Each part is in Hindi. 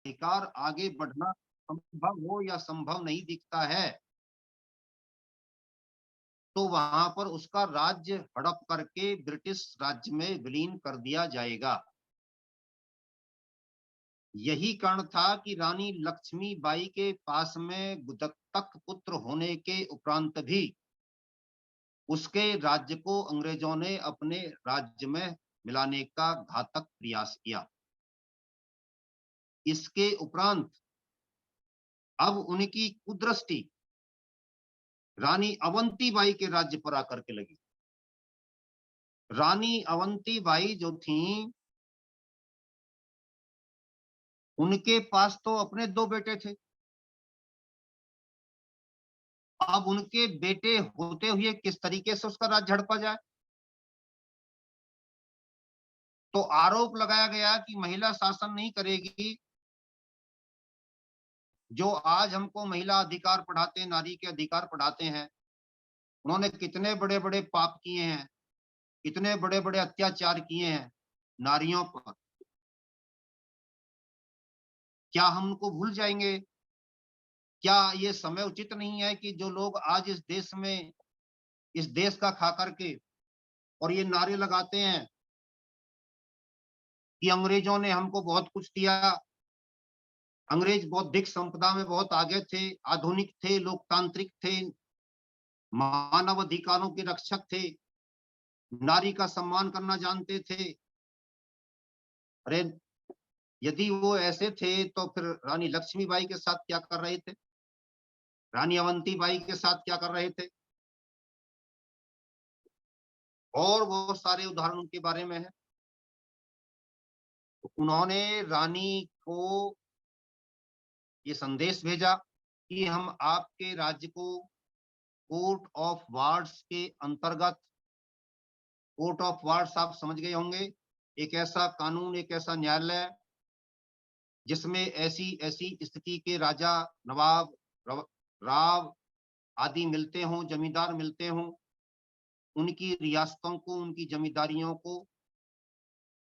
अधिकार आगे बढ़ना संभव हो या संभव नहीं दिखता है, तो वहां पर उसका राज्य हड़प करके ब्रिटिश राज्य में विलीन कर दिया जाएगा। यही कारण था कि रानी लक्ष्मीबाई के पास में दत्तक पुत्र होने के उपरांत भी उसके राज्य को अंग्रेजों ने अपने राज्य में मिलाने का घातक प्रयास किया। इसके उपरांत अब उनकी कुदृष्टि रानी अवंतीबाई के राज्य पर आकर के लगी। रानी अवंतीबाई जो थी, उनके पास तो अपने 2 बेटे थे। अब उनके बेटे होते हुए किस तरीके से उसका राज्य हड़पा जाए। तो आरोप लगाया गया कि महिला शासन नहीं करेगी। जो आज हमको महिला अधिकार पढ़ाते, नारी के अधिकार पढ़ाते हैं, उन्होंने कितने बड़े बड़े पाप किए हैं, कितने बड़े बड़े अत्याचार किए हैं नारियों पर। क्या हम उनको भूल जाएंगे? क्या ये समय उचित नहीं है कि जो लोग आज इस देश में, इस देश का खा करके और ये नारे लगाते हैं कि अंग्रेजों ने हमको बहुत कुछ दिया, अंग्रेज बौद्धिक संपदा में बहुत आगे थे, आधुनिक थे, लोकतांत्रिक थे, मानव अधिकारों के रक्षक थे, नारी का सम्मान करना जानते थे। अरे, यदि वो ऐसे थे तो फिर रानी लक्ष्मीबाई के साथ क्या कर रहे थे, रानी अवंतीबाई के साथ क्या कर रहे थे? और वो सारे उदाहरण उनके बारे में है। तो उन्होंने रानी को ये संदेश भेजा कि हम आपके राज्य को कोर्ट ऑफ वार्ड्स के अंतर्गत, कोर्ट ऑफ वार्ड्स आप समझ गए होंगे, एक ऐसा कानून, एक ऐसा न्यायालय जिसमें ऐसी ऐसी स्थिति के राजा, नवाब, राव आदि मिलते हों, जमींदार मिलते हों, उनकी रियासतों को, उनकी जमींदारियों को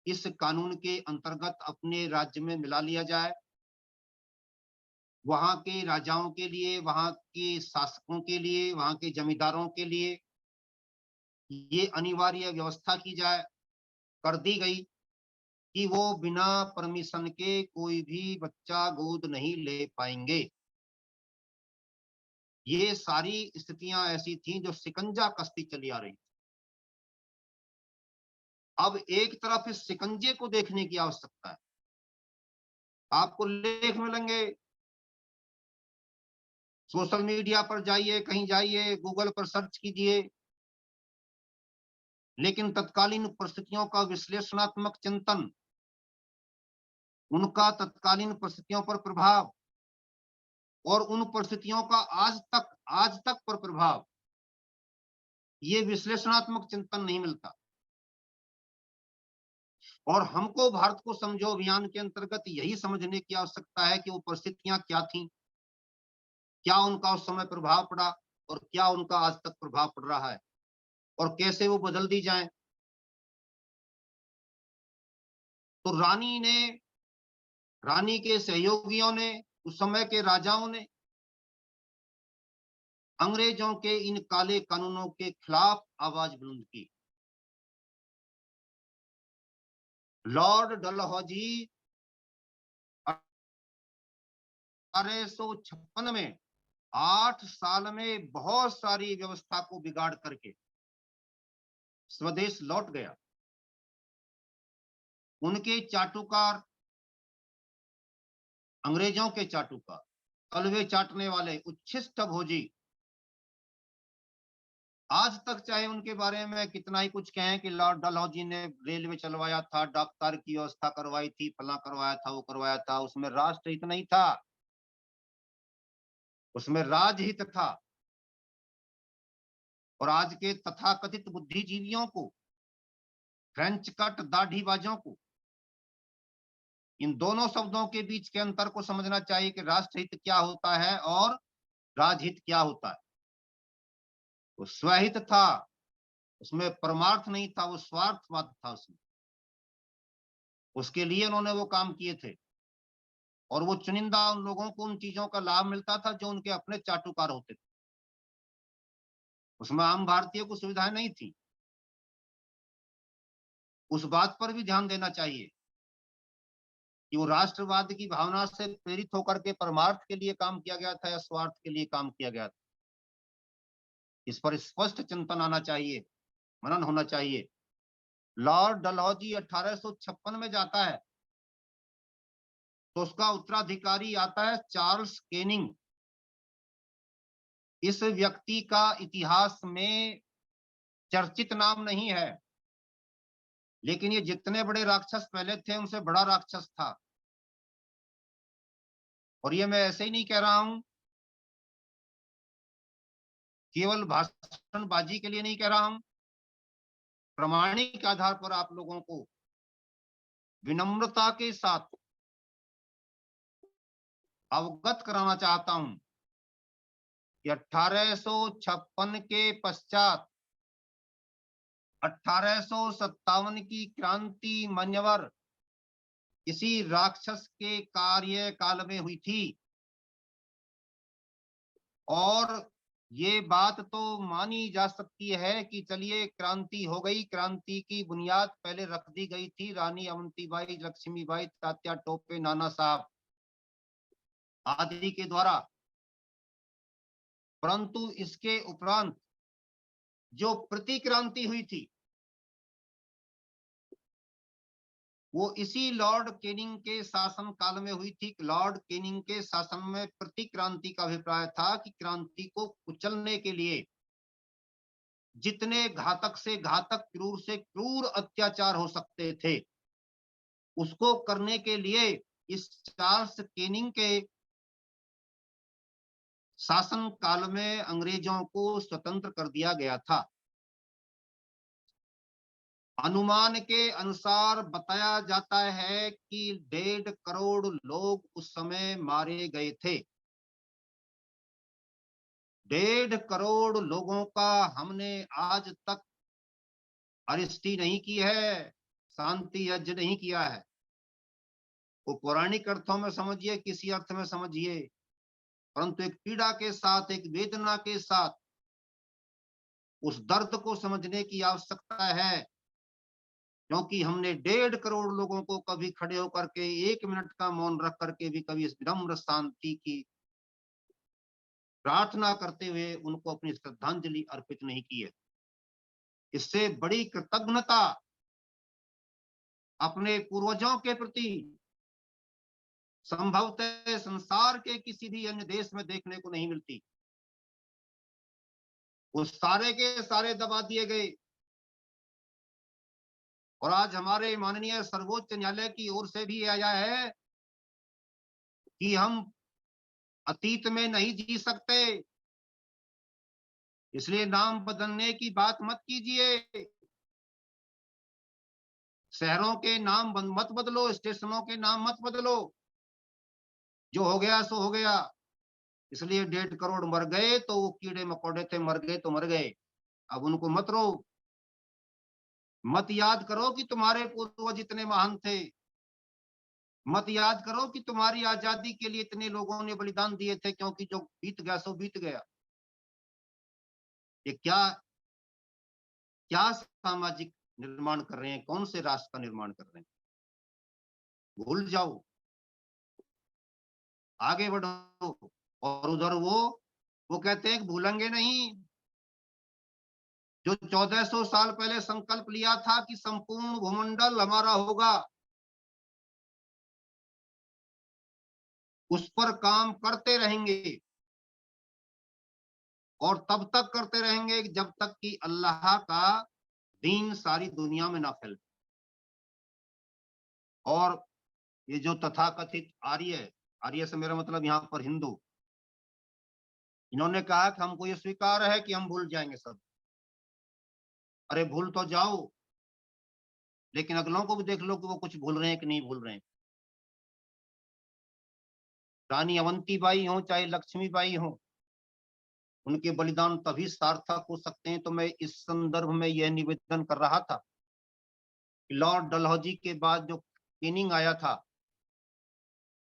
इस कानून के अंतर्गत अपने राज्य में मिला लिया जाए। वहां के राजाओं के लिए, वहां के शासकों के लिए, वहां के जमींदारों के लिए ये अनिवार्य व्यवस्था की जाए, कर दी गई कि वो बिना परमिशन के कोई भी बच्चा गोद नहीं ले पाएंगे। ये सारी स्थितियां ऐसी थीं जो शिकंजा कसती चली आ रही। अब एक तरफ इस शिकंजे को देखने की आवश्यकता है। आपको लेख मिलेंगे, सोशल मीडिया पर जाइए, कहीं जाइए, गूगल पर सर्च कीजिए, लेकिन तत्कालीन परिस्थितियों का विश्लेषणात्मक चिंतन, उनका तत्कालीन परिस्थितियों पर प्रभाव और उन परिस्थितियों का आज तक पर प्रभाव, ये विश्लेषणात्मक चिंतन नहीं मिलता। और हमको भारत को समझो अभियान के अंतर्गत यही समझने की आवश्यकता है कि वो परिस्थितियां क्या थी, क्या उनका उस समय प्रभाव पड़ा और क्या उनका आज तक प्रभाव पड़ रहा है, और कैसे वो बदल दी जाए। तो रानी के सहयोगियों ने, उस समय के राजाओं ने अंग्रेजों के इन काले कानूनों के खिलाफ आवाज बुलंद की। लॉर्ड डलहौजी 1856 में 8 साल में बहुत सारी व्यवस्था को बिगाड़ करके स्वदेश लौट गया। उनके चाटुकार, अंग्रेजों के चाटुकार, तलवे चाटने वाले उच्छिष्ट भोजी, आज तक चाहे उनके बारे में कितना ही कुछ कहें कि लॉर्ड डलहौजी ने रेलवे चलवाया था, डॉक्टर की व्यवस्था करवाई थी, फला करवाया था, वो करवाया था, उसमें राष्ट्रहित नहीं था, उसमें राजहित था। और आज के तथाकथित बुद्धिजीवियों को, फ्रेंच कट दाढ़ीबाजों को, इन दोनों शब्दों के बीच के अंतर को समझना चाहिए कि राष्ट्रहित क्या होता है और राजहित क्या होता है। वो स्वहित था, उसमें परमार्थ नहीं था, वो स्वार्थवाद था उसमें। उसके लिए उन्होंने वो काम किए थे। और वो चुनिंदा उन लोगों को उन चीजों का लाभ मिलता था जो उनके अपने चाटुकार होते थे। उसमें आम भारतीय को सुविधाएं नहीं थी। उस बात पर भी ध्यान देना चाहिए कि वो राष्ट्रवाद की भावना से प्रेरित होकर के परमार्थ के लिए काम किया गया था या स्वार्थ के लिए काम किया गया था। इस पर स्पष्ट चिंतन आना चाहिए, मनन होना चाहिए। लॉर्ड डलहौजी 1856 में जाता है तो उसका उत्तराधिकारी आता है चार्ल्स केनिंग। इस व्यक्ति का इतिहास में चर्चित नाम नहीं है, लेकिन ये जितने बड़े राक्षस पहले थे उनसे बड़ा राक्षस था। और ये मैं ऐसे ही नहीं कह रहा हूं, केवल भाषणबाजी के लिए नहीं कह रहा हूं, प्रमाणिक आधार पर आप लोगों को विनम्रता के साथ अवगत कराना चाहता हूं कि 1856 के पश्चात 1857 की क्रांति मन्यवर इसी राक्षस के कार्यकाल में हुई थी। और ये बात तो मानी जा सकती है कि चलिए क्रांति हो गई, क्रांति की बुनियाद पहले रख दी गई थी रानी अवंतीबाई, लक्ष्मीबाई, तात्या टोपे, नाना साहब आदि के द्वारा। परंतु इसके उपरांत जो प्रतिक्रांति हुई थी वो इसी लॉर्ड केनिंग के शासन काल में हुई थी। लॉर्ड केनिंग के शासन में प्रतिक्रांति का अभिप्राय था कि क्रांति को कुचलने के लिए जितने घातक से घातक, क्रूर से क्रूर अत्याचार हो सकते थे उसको करने के लिए इस चार्ल्स केनिंग के शासन काल में अंग्रेजों को स्वतंत्र कर दिया गया था। अनुमान के अनुसार बताया जाता है कि 1.5 करोड़ लोग उस समय मारे गए थे। 1.5 करोड़ लोगों का हमने आज तक अरेस्टी नहीं की है, शांति यज्ञ नहीं किया है। वो पौराणिक अर्थों में समझिए, किसी अर्थ में समझिए, परंतु एक पीड़ा के साथ, एक वेदना के साथ उस दर्द को समझने की आवश्यकता है, क्योंकि हमने 1.5 करोड़ लोगों को कभी खड़े होकर के 1 मिनट का मौन रख करके भी कभी इस विनम्र शांति की प्रार्थना करते हुए उनको अपनी श्रद्धांजलि अर्पित नहीं की है। इससे बड़ी कृतज्ञता अपने पूर्वजों के प्रति संभवतः संसार के किसी भी अन्य देश में देखने को नहीं मिलती। वो सारे के सारे दबा दिए गए और आज हमारे माननीय सर्वोच्च न्यायालय की ओर से भी आया है कि हम अतीत में नहीं जी सकते, इसलिए नाम बदलने की बात मत कीजिए। शहरों के नाम मत बदलो, स्टेशनों के नाम मत बदलो, जो हो गया सो हो गया। इसलिए 1.5 करोड़ मर गए तो वो कीड़े मकोड़े थे, मर गए तो मर गए, अब उनको मत रो। मत याद करो कि तुम्हारे पूर्वज इतने महान थे, मत याद करो कि तुम्हारी आजादी के लिए इतने लोगों ने बलिदान दिए थे, क्योंकि जो बीत गया सो बीत गया। ये क्या क्या सामाजिक निर्माण कर रहे हैं, कौन से राष्ट्र का निर्माण कर रहे हैं? भूल जाओ, आगे बढ़ो। और उधर वो कहते हैं कि भूलेंगे नहीं। जो 1400 साल पहले संकल्प लिया था कि संपूर्ण भूमंडल हमारा होगा, उस पर काम करते रहेंगे और तब तक करते रहेंगे जब तक कि अल्लाह का दीन सारी दुनिया में ना फैले। और ये जो तथाकथित आर्य, आर्य से मेरा मतलब यहाँ पर हिंदू, इन्होंने कहा कि हमको ये स्वीकार है कि हम भूल जाएंगे सब। अरे भूल तो जाओ, लेकिन अगलों को भी देख लो कि वो कुछ भूल रहे हैं कि नहीं भूल रहे हैं। रानी अवंतीबाई हो चाहे लक्ष्मीबाई हो, उनके बलिदान तभी सार्थक हो सकते हैं। तो मैं इस संदर्भ में यह निवेदन कर रहा था कि लॉर्ड डलहौजी के बाद जो केनिंग आया था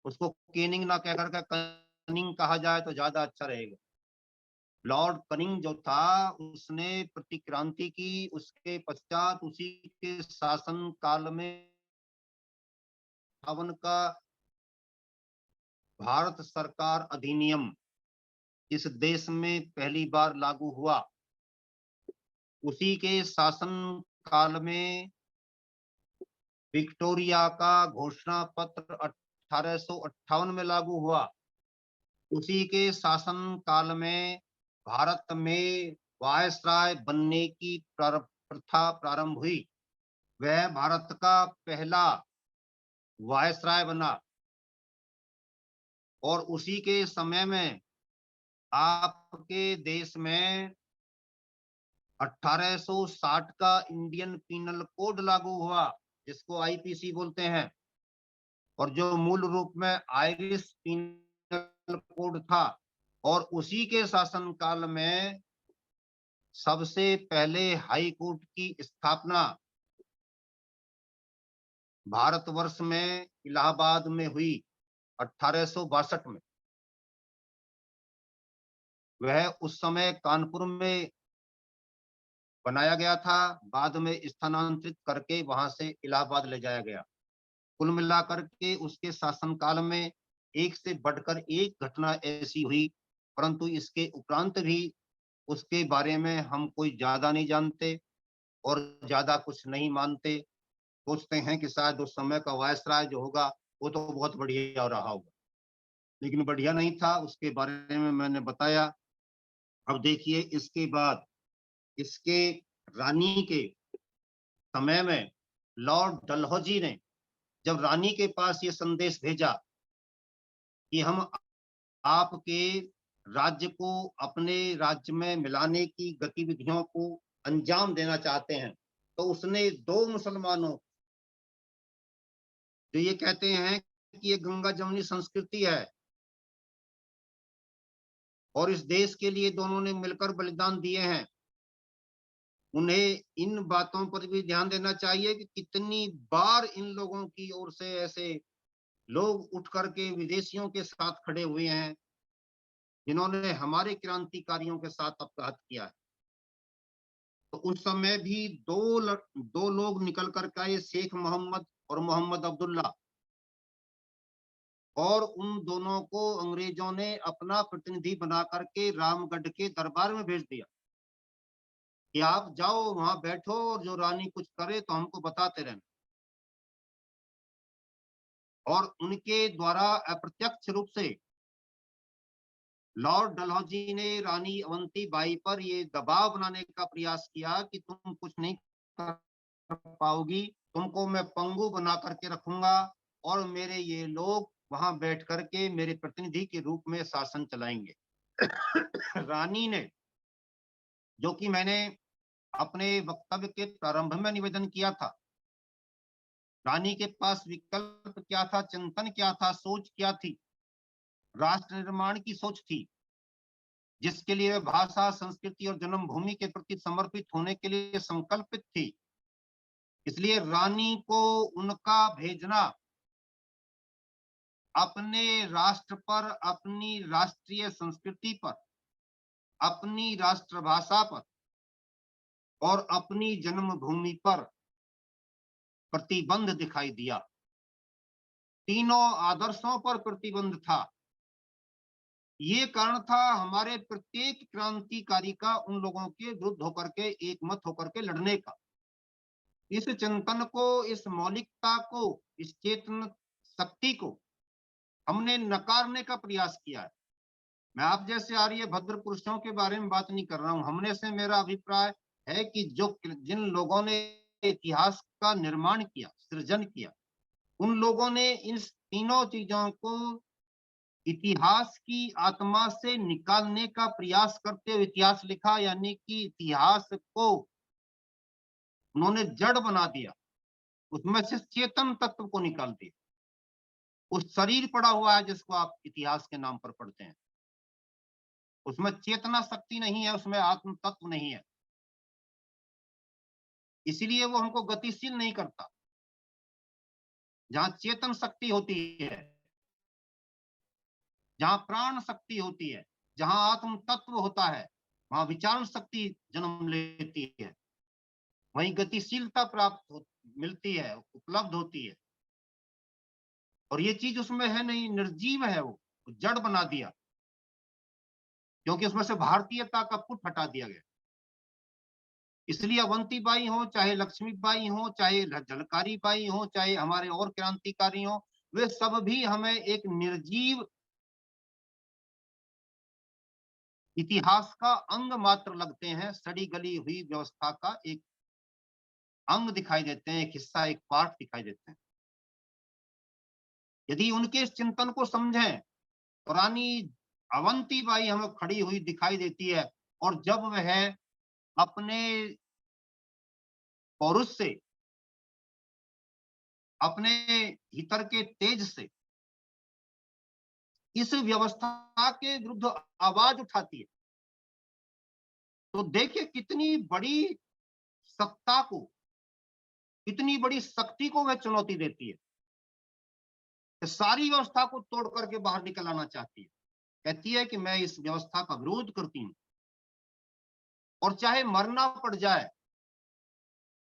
उसको केनिंग ना कह करके कनिंग कहा जाए तो ज्यादा अच्छा रहेगा। लॉर्ड कनिंग जो था उसने प्रतिक्रांति की, उसके पश्चात उसी के शासन काल में 58 का भारत सरकार अधिनियम इस देश में पहली बार लागू हुआ। उसी के शासन काल में विक्टोरिया का घोषणा पत्र 1858 में लागू हुआ। उसी के शासन काल में भारत में वायसराय बनने की प्रथा प्रारंभ हुई। वह भारत का पहला वायसराय बना और उसी के समय में आपके देश में 1860 का इंडियन पीनल कोड लागू हुआ, जिसको आईपीसी बोलते हैं, और जो मूल रूप में आयरिश पीनल कोड था। और उसी के शासन काल में सबसे पहले हाई कोर्ट की स्थापना भारतवर्ष में इलाहाबाद में हुई 1862 में। वह उस समय कानपुर में बनाया गया था, बाद में स्थानांतरित करके वहां से इलाहाबाद ले जाया गया। कुल मिलाकर के उसके शासनकाल में एक से बढ़कर एक घटना ऐसी हुई, परंतु इसके उपरांत भी उसके बारे में हम कोई ज्यादा नहीं जानते और ज्यादा कुछ नहीं मानते। सोचते हैं कि शायद उस समय का वायसराय जो होगा वो तो बहुत बढ़िया रहा होगा, लेकिन बढ़िया नहीं था। उसके बारे में मैंने बताया। अब देखिए, इसके बाद इसके रानी के समय में लॉर्ड डलहौजी ने जब रानी के पास ये संदेश भेजा कि हम आपके राज्य को अपने राज्य में मिलाने की गतिविधियों को अंजाम देना चाहते हैं, तो उसने दो मुसलमानों, जो ये कहते हैं कि ये गंगा जमुनी संस्कृति है और इस देश के लिए दोनों ने मिलकर बलिदान दिए हैं, उन्हें इन बातों पर भी ध्यान देना चाहिए कि कितनी बार इन लोगों की ओर से ऐसे लोग उठ करके विदेशियों के साथ खड़े हुए हैं जिन्होंने हमारे क्रांतिकारियों के साथ अपघात किया है। तो उस समय भी दो लोग निकल कर के आए, शेख मोहम्मद और मोहम्मद अब्दुल्ला, और उन दोनों को अंग्रेजों ने अपना प्रतिनिधि बना करके रामगढ़ के दरबार में भेज दिया कि आप जाओ वहां बैठो और जो रानी कुछ करे तो हमको बताते रहना। और उनके द्वारा अप्रत्यक्ष रूप से लॉर्ड डलहौजी ने रानी अवंती बाई पर ये दबाव बनाने का प्रयास किया कि तुम कुछ नहीं कर पाओगी, तुमको मैं पंगु बना करके रखूंगा और मेरे ये लोग वहां बैठ करके मेरे प्रतिनिधि के रूप में शासन चलाएंगे। रानी ने, जो कि मैंने अपने वक्तव्य के प्रारंभ में निवेदन किया था, रानी के पास विकल्प क्या था, चिंतन क्या था, सोच क्या थी? राष्ट्र निर्माण की सोच थी, जिसके लिए वे भाषा, संस्कृति और जन्मभूमि के प्रति समर्पित होने के लिए संकल्पित थी। इसलिए रानी को उनका भेजना अपने राष्ट्र पर, अपनी राष्ट्रीय संस्कृति पर, अपनी राष्ट्रभाषा पर और अपनी जन्मभूमि पर प्रतिबंध दिखाई दिया। तीनों आदर्शों पर प्रतिबंध था। ये कारण था हमारे प्रत्येक क्रांतिकारी का उन लोगों के विरुद्ध होकर के, एक मत होकर के लड़ने का। इस चिंतन को, इस मौलिकता को, इस चेतन शक्ति को हमने नकारने का प्रयास किया है। मैं आप जैसे आर्यभद्र पुरुषों के बारे में बात नहीं कर रहा हूं। हमने से मेरा अभिप्राय है कि जो जिन लोगों ने इतिहास का निर्माण किया, सृजन किया, उन लोगों ने इन तीनों चीजों को इतिहास की आत्मा से निकालने का प्रयास करते हुए इतिहास लिखा, यानी कि इतिहास को उन्होंने जड़ बना दिया, उसमें से चेतन तत्व को निकाल दिया। उस शरीर पड़ा हुआ है जिसको आप इतिहास के नाम पर पढ़ते हैं, उसमें चेतना शक्ति नहीं है, उसमें आत्म तत्व नहीं है, इसीलिए वो हमको गतिशील नहीं करता। जहां चेतन शक्ति होती है जहाँ प्राण शक्ति होती है, जहाँ आत्म तत्व होता है, वहाँ विचार शक्ति जन्म लेती है, वहीं गतिशीलता मिलती है, उपलब्ध होती है। और ये चीज उसमें है नहीं, निर्जीव है, वो जड़ बना दिया, क्योंकि उसमें से भारतीयता का पुट हटा दिया गया। इसलिए अवंतीबाई हो, चाहे लक्ष्मीबाई हो, चाहे झलकारी बाई हो, चाहे हमारे और क्रांतिकारी हो, वे सब भी हमें एक निर्जीव इतिहास का अंग मात्र लगते हैं, सड़ी गली हुई व्यवस्था का एक अंग दिखाई देते हैं, एक हिस्सा, एक पार्ट दिखाई देते हैं। यदि उनके इस चिंतन को समझें तो रानी अवंतीबाई हमें खड़ी हुई दिखाई देती है, और जब वह अपने पौरुष से, अपने भीतर के तेज से इस व्यवस्था के विरुद्ध आवाज उठाती है, तो देखिए कितनी बड़ी सत्ता को, कितनी बड़ी शक्ति को वह चुनौती देती है, कि सारी व्यवस्था को तोड़ करके बाहर निकल आना चाहती है। कहती है कि मैं इस व्यवस्था का विरोध करती हूँ, और चाहे मरना पड़ जाए,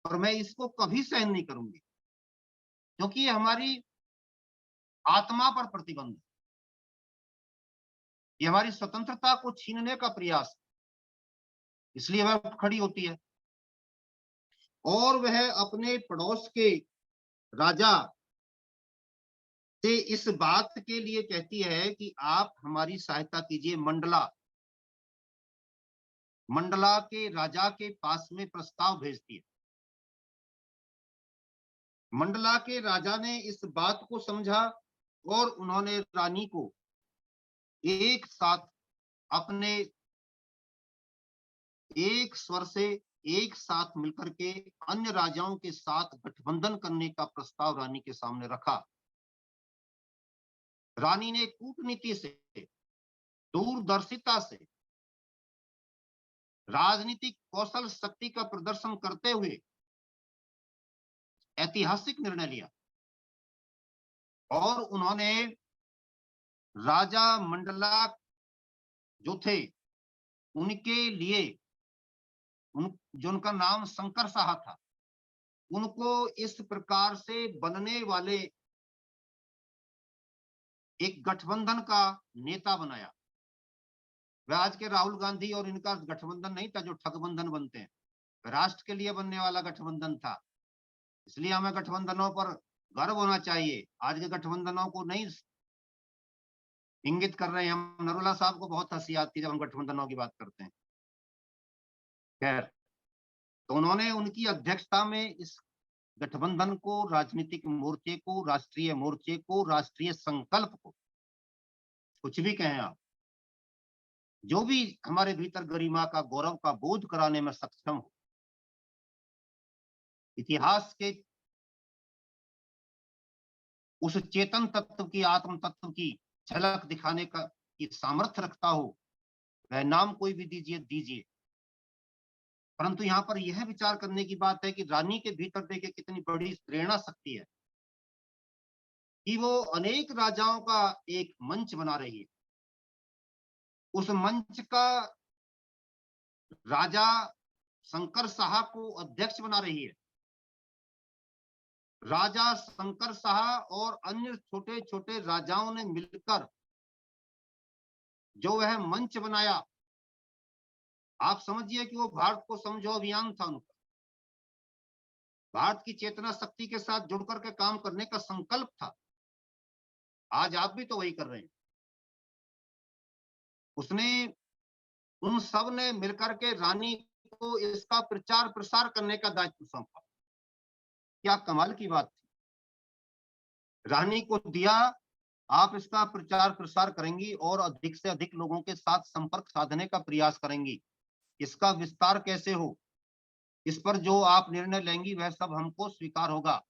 पर मैं इसको कभी सहन नहीं करूंगी, क्योंकि ये हमारी आत्मा पर प्रतिबंध है, ये हमारी स्वतंत्रता को छीनने का प्रयास है। इसलिए वह खड़ी होती है, और वह अपने पड़ोस के राजा से इस बात के लिए कहती है कि आप हमारी सहायता कीजिए। मंडला मंडला के राजा के पास में प्रस्ताव भेजती है। मंडला के राजा ने इस बात को समझा, और उन्होंने रानी को एक साथ अपने एक स्वर से एक साथ मिलकर के अन्य राजाओं के साथ गठबंधन करने का प्रस्ताव रानी के सामने रखा। रानी ने कूटनीति से, दूरदर्शिता से, राजनीतिक कौशल शक्ति का प्रदर्शन करते हुए ऐतिहासिक निर्णय लिया, और उन्होंने राजा मंडला जो थे उनके लिए, जो उनका नाम शंकर शाह था, उनको इस प्रकार से बनने वाले एक गठबंधन का नेता बनाया। वह आज के राहुल गांधी और इनका गठबंधन नहीं था जो ठगबंधन बनते हैं, राष्ट्र के लिए बनने वाला गठबंधन था। इसलिए हमें गठबंधनों पर गर्व होना चाहिए, आज के गठबंधनों को नहीं इंगित कर रहे हैं हम। नरूला साहब को बहुत हंसी आती है जब हम गठबंधनों की बात करते हैं। खैर, तो उन्होंने उनकी अध्यक्षता में इस गठबंधन को, राजनीतिक मोर्चे को, राष्ट्रीय मोर्चे को, राष्ट्रीय संकल्प को, कुछ भी कहें आप, जो भी हमारे भीतर गरिमा का, गौरव का बोध कराने में सक्षम हो, इतिहास के उस चेतन तत्व की, आत्म तत्व की झलक दिखाने का की सामर्थ्य रखता हो, वह नाम कोई भी दीजिए दीजिए। परंतु यहाँ पर यह विचार करने की बात है कि रानी के भीतर देखिए कितनी बड़ी प्रेरणा शक्ति है, कि वो अनेक राजाओं का एक मंच बना रही है। उस मंच का राजा शंकर शाह को अध्यक्ष बना रही है। राजा शंकर शाह और अन्य छोटे छोटे राजाओं ने मिलकर जो वह मंच बनाया, आप समझिए कि वो भारत को समझो अभियान था उनका, भारत की चेतना शक्ति के साथ जुड़कर के काम करने का संकल्प था। आज आप भी तो वही कर रहे हैं। उसने, उन सब ने मिलकर के रानी को इसका प्रचार प्रसार करने का दायित्व सौंपा। क्या कमाल की बात थी, रानी को दिया, आप इसका प्रचार प्रसार करेंगी और अधिक से अधिक लोगों के साथ संपर्क साधने का प्रयास करेंगी। इसका विस्तार कैसे हो, इस पर जो आप निर्णय लेंगी वह सब हमको स्वीकार होगा।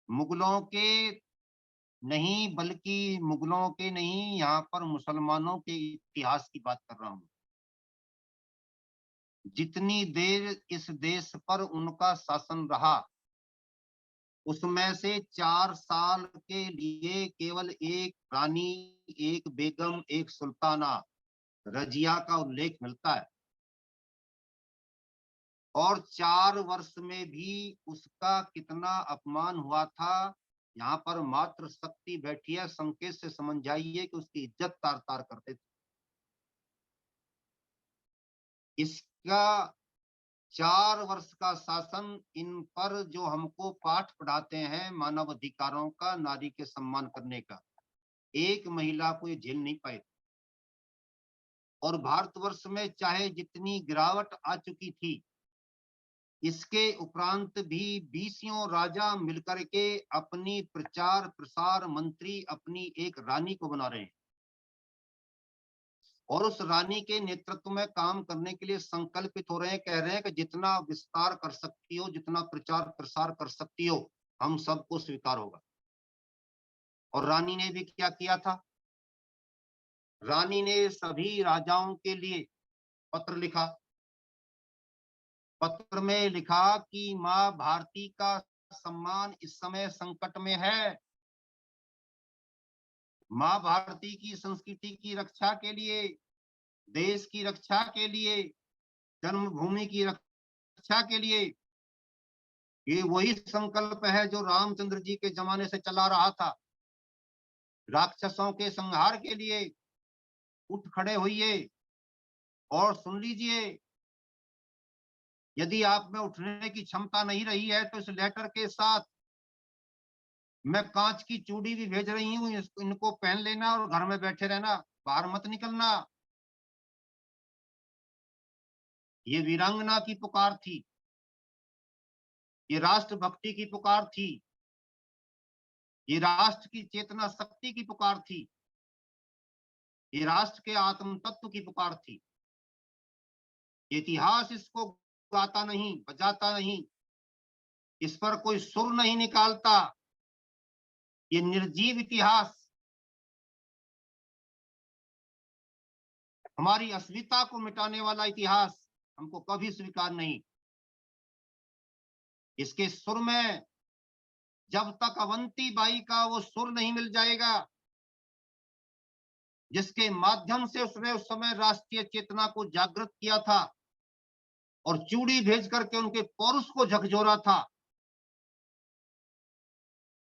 मुगलों के नहीं, बल्कि मुगलों के नहीं, यहाँ पर मुसलमानों के इतिहास की बात कर रहा हूं। जितनी देर इस देश पर उनका शासन रहा, उसमें से 4 साल के लिए केवल एक रानी, एक बेगम, एक सुल्ताना रजिया का उल्लेख मिलता है। और 4 वर्ष में भी उसका कितना अपमान हुआ था, यहाँ पर मात्र शक्ति बैठी है, संकेत से समझ जाइए कि उसकी इज्जत तार-तार करते थे। इसका 4 वर्ष का शासन, इन पर जो हमको पाठ पढ़ाते हैं मानव अधिकारों का, नारी के सम्मान करने का, एक महिला को ये झेल नहीं पाए। और भारतवर्ष में चाहे जितनी गिरावट आ चुकी थी, इसके उपरांत भी 20 राजा मिलकर के अपनी प्रचार प्रसार मंत्री अपनी एक रानी को बना रहे हैं और उस रानी के नेतृत्व में काम करने के लिए संकल्पित हो रहे हैं। कह रहे हैं कि जितना विस्तार कर सकती हो, जितना प्रचार प्रसार कर सकती हो, हम सबको स्वीकार होगा। और रानी ने भी क्या किया था? रानी ने सभी राजाओं के लिए पत्र लिखा। पत्र में लिखा कि माँ भारती का सम्मान इस समय संकट में है। माँ भारती की संस्कृति की रक्षा के लिए, देश की रक्षा के लिए, जन्मभूमि की रक्षा के लिए, ये वही संकल्प है जो रामचंद्र जी के जमाने से चला रहा था। राक्षसों के संहार के लिए उठ खड़े होइए और सुन लीजिए। यदि आप में उठने की क्षमता नहीं रही है तो इस लेटर के साथ मैं कांच की चूड़ी भी भेज रही हूँ, इनको पहन लेना और घर में बैठे रहना, बाहर मत निकलना। ये वीरांगना की पुकार थी, ये राष्ट्रभक्ति की पुकार थी, ये राष्ट्र की चेतना शक्ति की पुकार थी, ये राष्ट्र के आत्म तत्व की पुकार थी। इतिहास इसको गाता नहीं, बजाता नहीं, इस पर कोई सुर नहीं निकालता। ये निर्जीव इतिहास हमारी अस्मिता को मिटाने वाला इतिहास हमको कभी स्वीकार नहीं। इसके सुर में जब तक अवंती बाई का वो सुर नहीं मिल जाएगा, जिसके माध्यम से उसने उस समय राष्ट्रीय चेतना को जागृत किया था और चूड़ी भेज करके उनके पौरुष को झकझोरा था,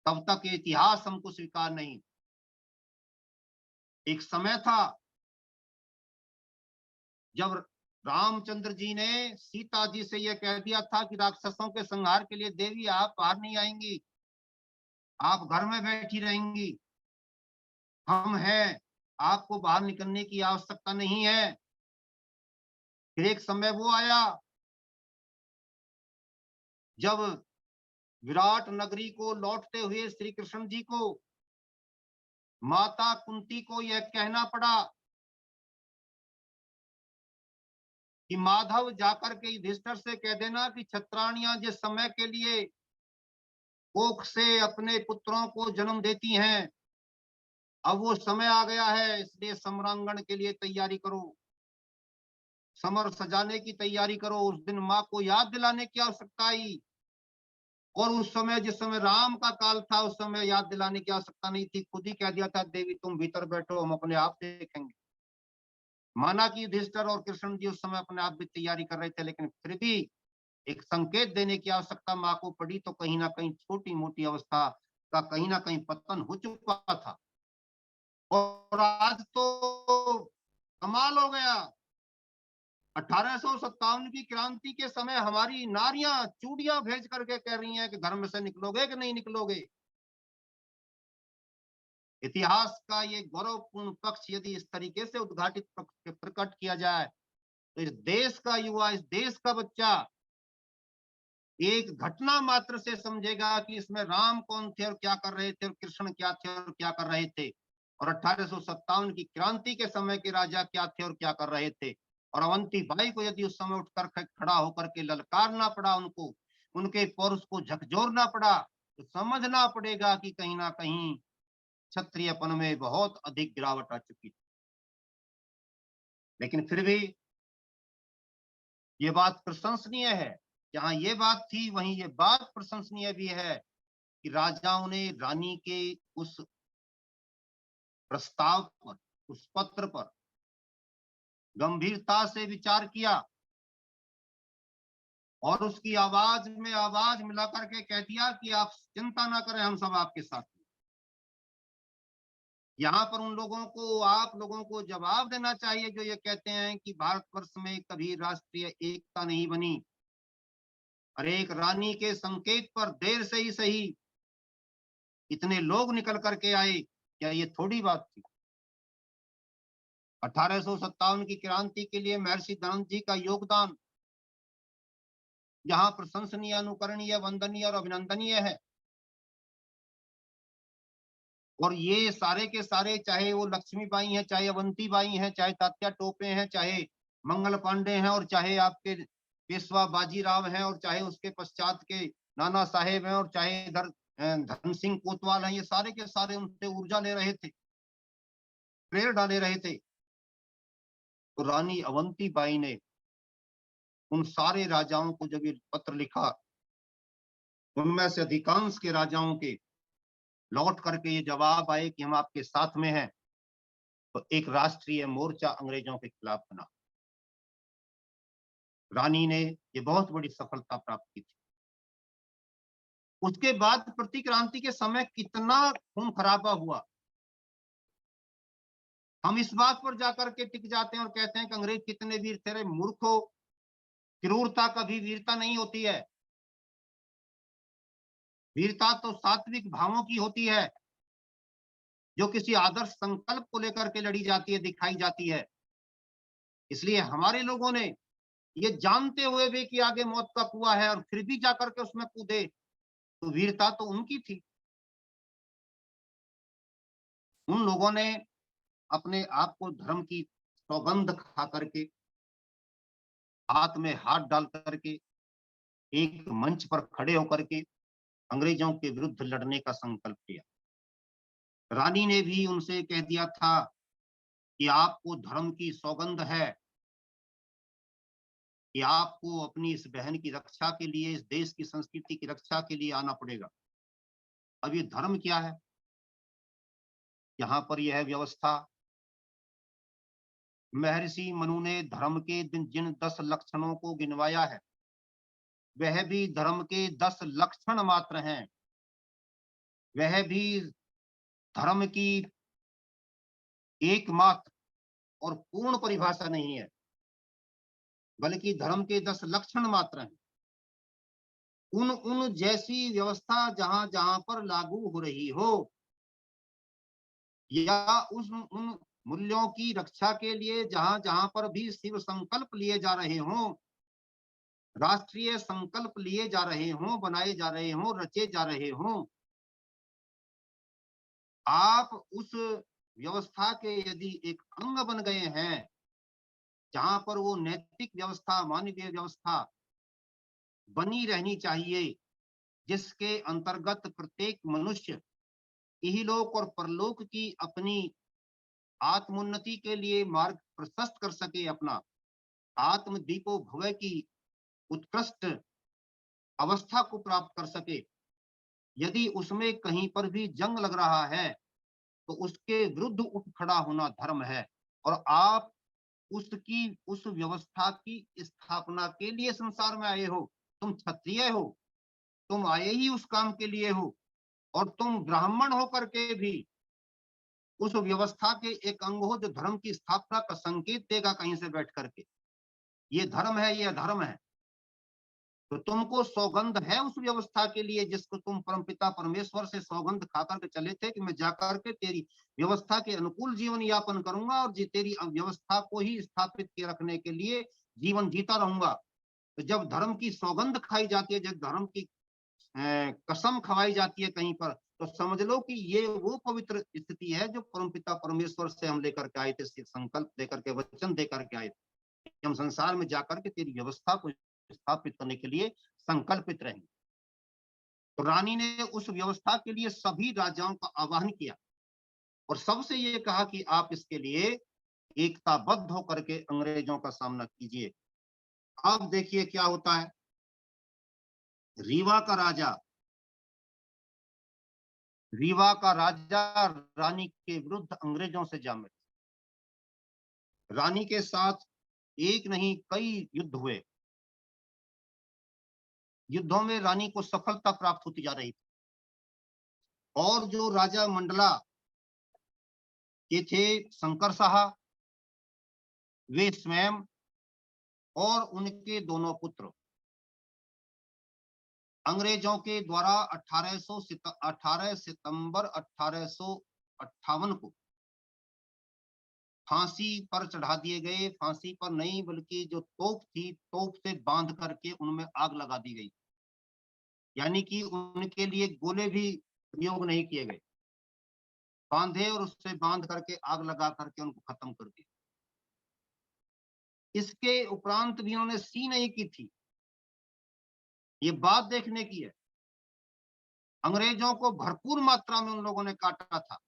तब तक ये इतिहास हमको स्वीकार नहीं। एक समय था जब रामचंद्र जी ने सीता जी से यह कह दिया था कि राक्षसों के संहार के लिए देवी आप बाहर नहीं आएंगी, आप घर में बैठी रहेंगी, हम हैं, आपको बाहर निकलने की आवश्यकता नहीं है। फिर एक समय वो आया जब विराट नगरी को लौटते हुए श्री कृष्ण जी को माता कुंती को यह कहना पड़ा कि माधव जाकर के युधिष्ठिर से कह देना कि क्षत्राणियां जिस समय के लिए कोख से अपने पुत्रों को जन्म देती हैं, अब वो समय आ गया है, इसलिए समरांगण के लिए तैयारी करो, समर सजाने की तैयारी करो। उस दिन माँ को याद दिलाने की आवश्यकता आई और उस समय जिस समय राम का काल था उस समय याद दिलाने की आवश्यकता नहीं थी, खुद ही कह दिया था देवी तुम भीतर बैठो, हम अपने आप देखेंगे। माना कि युधिष्ठिर और कृष्ण जी उस समय अपने आप भी तैयारी कर रहे थे, लेकिन फिर भी एक संकेत देने की आवश्यकता माँ को पड़ी, तो कहीं ना कहीं छोटी मोटी अवस्था का कहीं ना कहीं पतन हो चुका था। और आज तो कमाल हो गया, 1857 की क्रांति के समय हमारी नारियां चूड़ियां भेज करके कह रही हैं कि घर में से निकलोगे कि नहीं निकलोगे। इतिहास का ये गौरवपूर्ण पक्ष यदि इस तरीके से उद्घाटित प्रकट किया जाए तो इस देश का युवा, इस देश का बच्चा एक घटना मात्र से समझेगा कि इसमें राम कौन थे और क्या कर रहे थे और कृष्ण क्या थे और क्या कर रहे थे, और 1857 की क्रांति के समय के राजा क्या थे और क्या कर रहे थे। और अवंती बाई को यदि उस समय उठकर खड़ा होकर के ललकारना पड़ा, उनको उनके पौरुष को झकझोरना पड़ा, तो समझना पड़ेगा कि कहीं ना कहीं क्षत्रियपन में बहुत अधिक गिरावट आ चुकी थी। लेकिन फिर भी ये बात प्रशंसनीय है, जहां ये बात थी वहीं ये बात प्रशंसनीय भी है कि राजाओं ने रानी के उस प्रस्ताव पर, उस पत्र पर गंभीरता से विचार किया और उसकी आवाज में आवाज मिला करके कह दिया कि आप चिंता ना करें, हम सब आपके साथ हैं। यहाँ पर उन लोगों को, आप लोगों को जवाब देना चाहिए जो ये कहते हैं कि भारतवर्ष में कभी राष्ट्रीय एकता नहीं बनी। और एक रानी के संकेत पर देर से ही सही इतने लोग निकल करके आए, क्या ये थोड़ी बात थी? 1857 की क्रांति के लिए महर्षि दयानंद जी का योगदान जहां प्रशंसनीय, अनुकरणीय, वंदनीय और अभिनंदनीय है। और ये सारे के सारे, चाहे वो लक्ष्मीबाई हैं, चाहे अवंतीबाई हैं, चाहे तात्या टोपे हैं, चाहे मंगल पांडे हैं, और चाहे आपके पेशवा बाजीराव हैं, और चाहे उसके पश्चात के नाना साहेब हैं, और चाहे इधर धन सिंह कोतवाल हैं, ये सारे के सारे उनसे ऊर्जा ले रहे थे, प्रेरणा ले रहे थे। तो रानी अवंतीबाई ने उन सारे राजाओं को जब ये पत्र लिखा, उनमें से अधिकांश के राजाओं के लौट करके ये जवाब आए कि हम आपके साथ में हैं। तो एक राष्ट्रीय मोर्चा अंग्रेजों के खिलाफ बना। रानी ने ये बहुत बड़ी सफलता प्राप्त की थी। उसके बाद प्रतिक्रांति के समय कितना खून खराबा हुआ। हम इस बात पर जाकर के टिक जाते हैं और कहते हैं कि अंग्रेज कितने वीर थे। रे मूर्खों, क्रूरता कभी वीरता नहीं होती है। वीरता तो सात्विक भावों की होती है, जो किसी आदर्श संकल्प को लेकर के लड़ी जाती है, दिखाई जाती है। इसलिए हमारे लोगों ने ये जानते हुए भी कि आगे मौत का कुआं है और फिर भी जाकर के उसमें कूदे, तो वीरता तो उनकी थी। उन लोगों ने अपने आप को धर्म की सौगंध खा करके, हाथ में हाथ डाल करके, एक मंच पर खड़े होकर के अंग्रेजों के विरुद्ध लड़ने का संकल्प किया। रानी ने भी उनसे कह दिया था कि आपको धर्म की सौगंध है कि आपको अपनी इस बहन की रक्षा के लिए, इस देश की संस्कृति की रक्षा के लिए आना पड़ेगा। अब ये धर्म क्या है? यहाँ पर यह है व्यवस्था। महर्षि मनु ने धर्म के जिन 10 लक्षणों को गिनवाया है, वह भी धर्म के 10 लक्षण मात्र हैं। वह भी धर्म की एकमात्र और पूर्ण परिभाषा नहीं है, बल्कि धर्म के 10 लक्षण मात्र हैं। उन जैसी व्यवस्था जहां जहां पर लागू हो रही हो, या उन मूल्यों की रक्षा के लिए जहां जहां पर भी शिव संकल्प लिए जा रहे हों, राष्ट्रीय संकल्प लिए जा रहे हों, बनाए जा रहे हों, रचे जा रहे हों, आप उस व्यवस्था के यदि एक अंग बन गए हैं, जहां पर वो नैतिक व्यवस्था, मानवीय व्यवस्था बनी रहनी चाहिए, जिसके अंतर्गत प्रत्येक मनुष्य इहलोक और परलोक की अपनी आत्मोन्नति के लिए मार्ग प्रशस्त कर सके, अपना आत्मदीपो भव की उत्कृष्ट अवस्था को प्राप्त कर सके। यदि उसमें कहीं पर भी जंग लग रहा है, तो उसके विरुद्ध उठ खड़ा होना धर्म है। और आप उस व्यवस्था की स्थापना के लिए संसार में आए हो। तुम क्षत्रिय हो, तुम आए ही उस काम के लिए हो, और तुम ब्राह्मण होकर के भी उस व्यवस्था के एक अंग हो जो धर्म की स्थापना का संकेत देगा कहीं से बैठ करके। ये धर्म है, ये अधर्म है। तो तुमको सौगंध है उस व्यवस्था के लिए, जिसको तुम परमपिता परमेश्वर से सौगंध खा करके चले थे कि मैं जाकर के तेरी व्यवस्था के अनुकूल जीवन यापन करूंगा और तेरी व्यवस्था को ही स्थापित के रखने के लिए जीवन जीता रहूंगा। तो जब धर्म की सौगंध खाई जाती है, जब धर्म की कसम खवाई जाती है कहीं पर, तो समझ लो कि ये वो पवित्र स्थिति है जो परमपिता परमेश्वर से हम लेकर के आए थे, संकल्प देकर के, वचन देकर के आए थे। हम संसार में जाकर के तेरी व्यवस्था को स्थापित करने के लिए संकल्पित रहेंगे। तो रानी ने उस व्यवस्था के लिए सभी राजाओं का आह्वान किया और सबसे ये कहा कि आप इसके लिए एकताबद्ध होकर के अंग्रेजों का सामना कीजिए। अब देखिए क्या होता है। रीवा का राजा रीवा का राजा रानी के विरुद्ध अंग्रेजों से जा मिला। रानी के साथ एक नहीं कई युद्ध हुए। युद्धों में रानी को सफलता प्राप्त होती जा रही थी, और जो राजा मंडला के थे शंकर शाह, वे स्वयं और उनके दोनों पुत्र अंग्रेजों के द्वारा 18 सितंबर 1858 को फांसी पर चढ़ा दिए गए। फांसी पर नहीं, बल्कि जो तोप थी, तोप से बांध करके उनमें आग लगा दी गई। यानी कि उनके लिए गोले भी प्रयोग नहीं किए गए, बांधे और उससे बांध करके आग लगा करके उनको खत्म कर दिया। इसके उपरांत भी उन्होंने सी नहीं की थी। ये बात देखने की है। अंग्रेजों को भरपूर मात्रा में उन लोगों ने काटा था,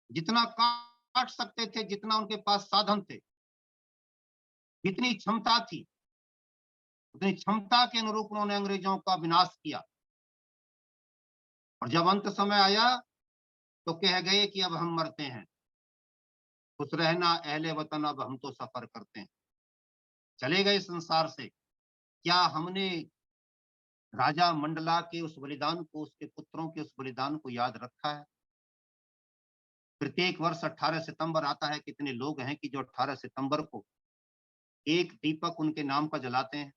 जितना काट सकते थे, जितना उनके पास साधन थे, जितनी क्षमता थी, उतनी क्षमता के अनुरूप उन्होंने अंग्रेजों का विनाश किया। और जब अंत समय आया तो कह गए कि अब हम मरते हैं, खुश रहना अहले वतन, अब हम तो सफर करते हैं, चले गए संसार से। क्या हमने राजा मंडला के उस बलिदान को, उसके पुत्रों के उस बलिदान को याद रखा है? प्रत्येक वर्ष 18 सितंबर आता है। कितने लोग हैं कि जो 18 सितंबर को एक दीपक उनके नाम का जलाते हैं।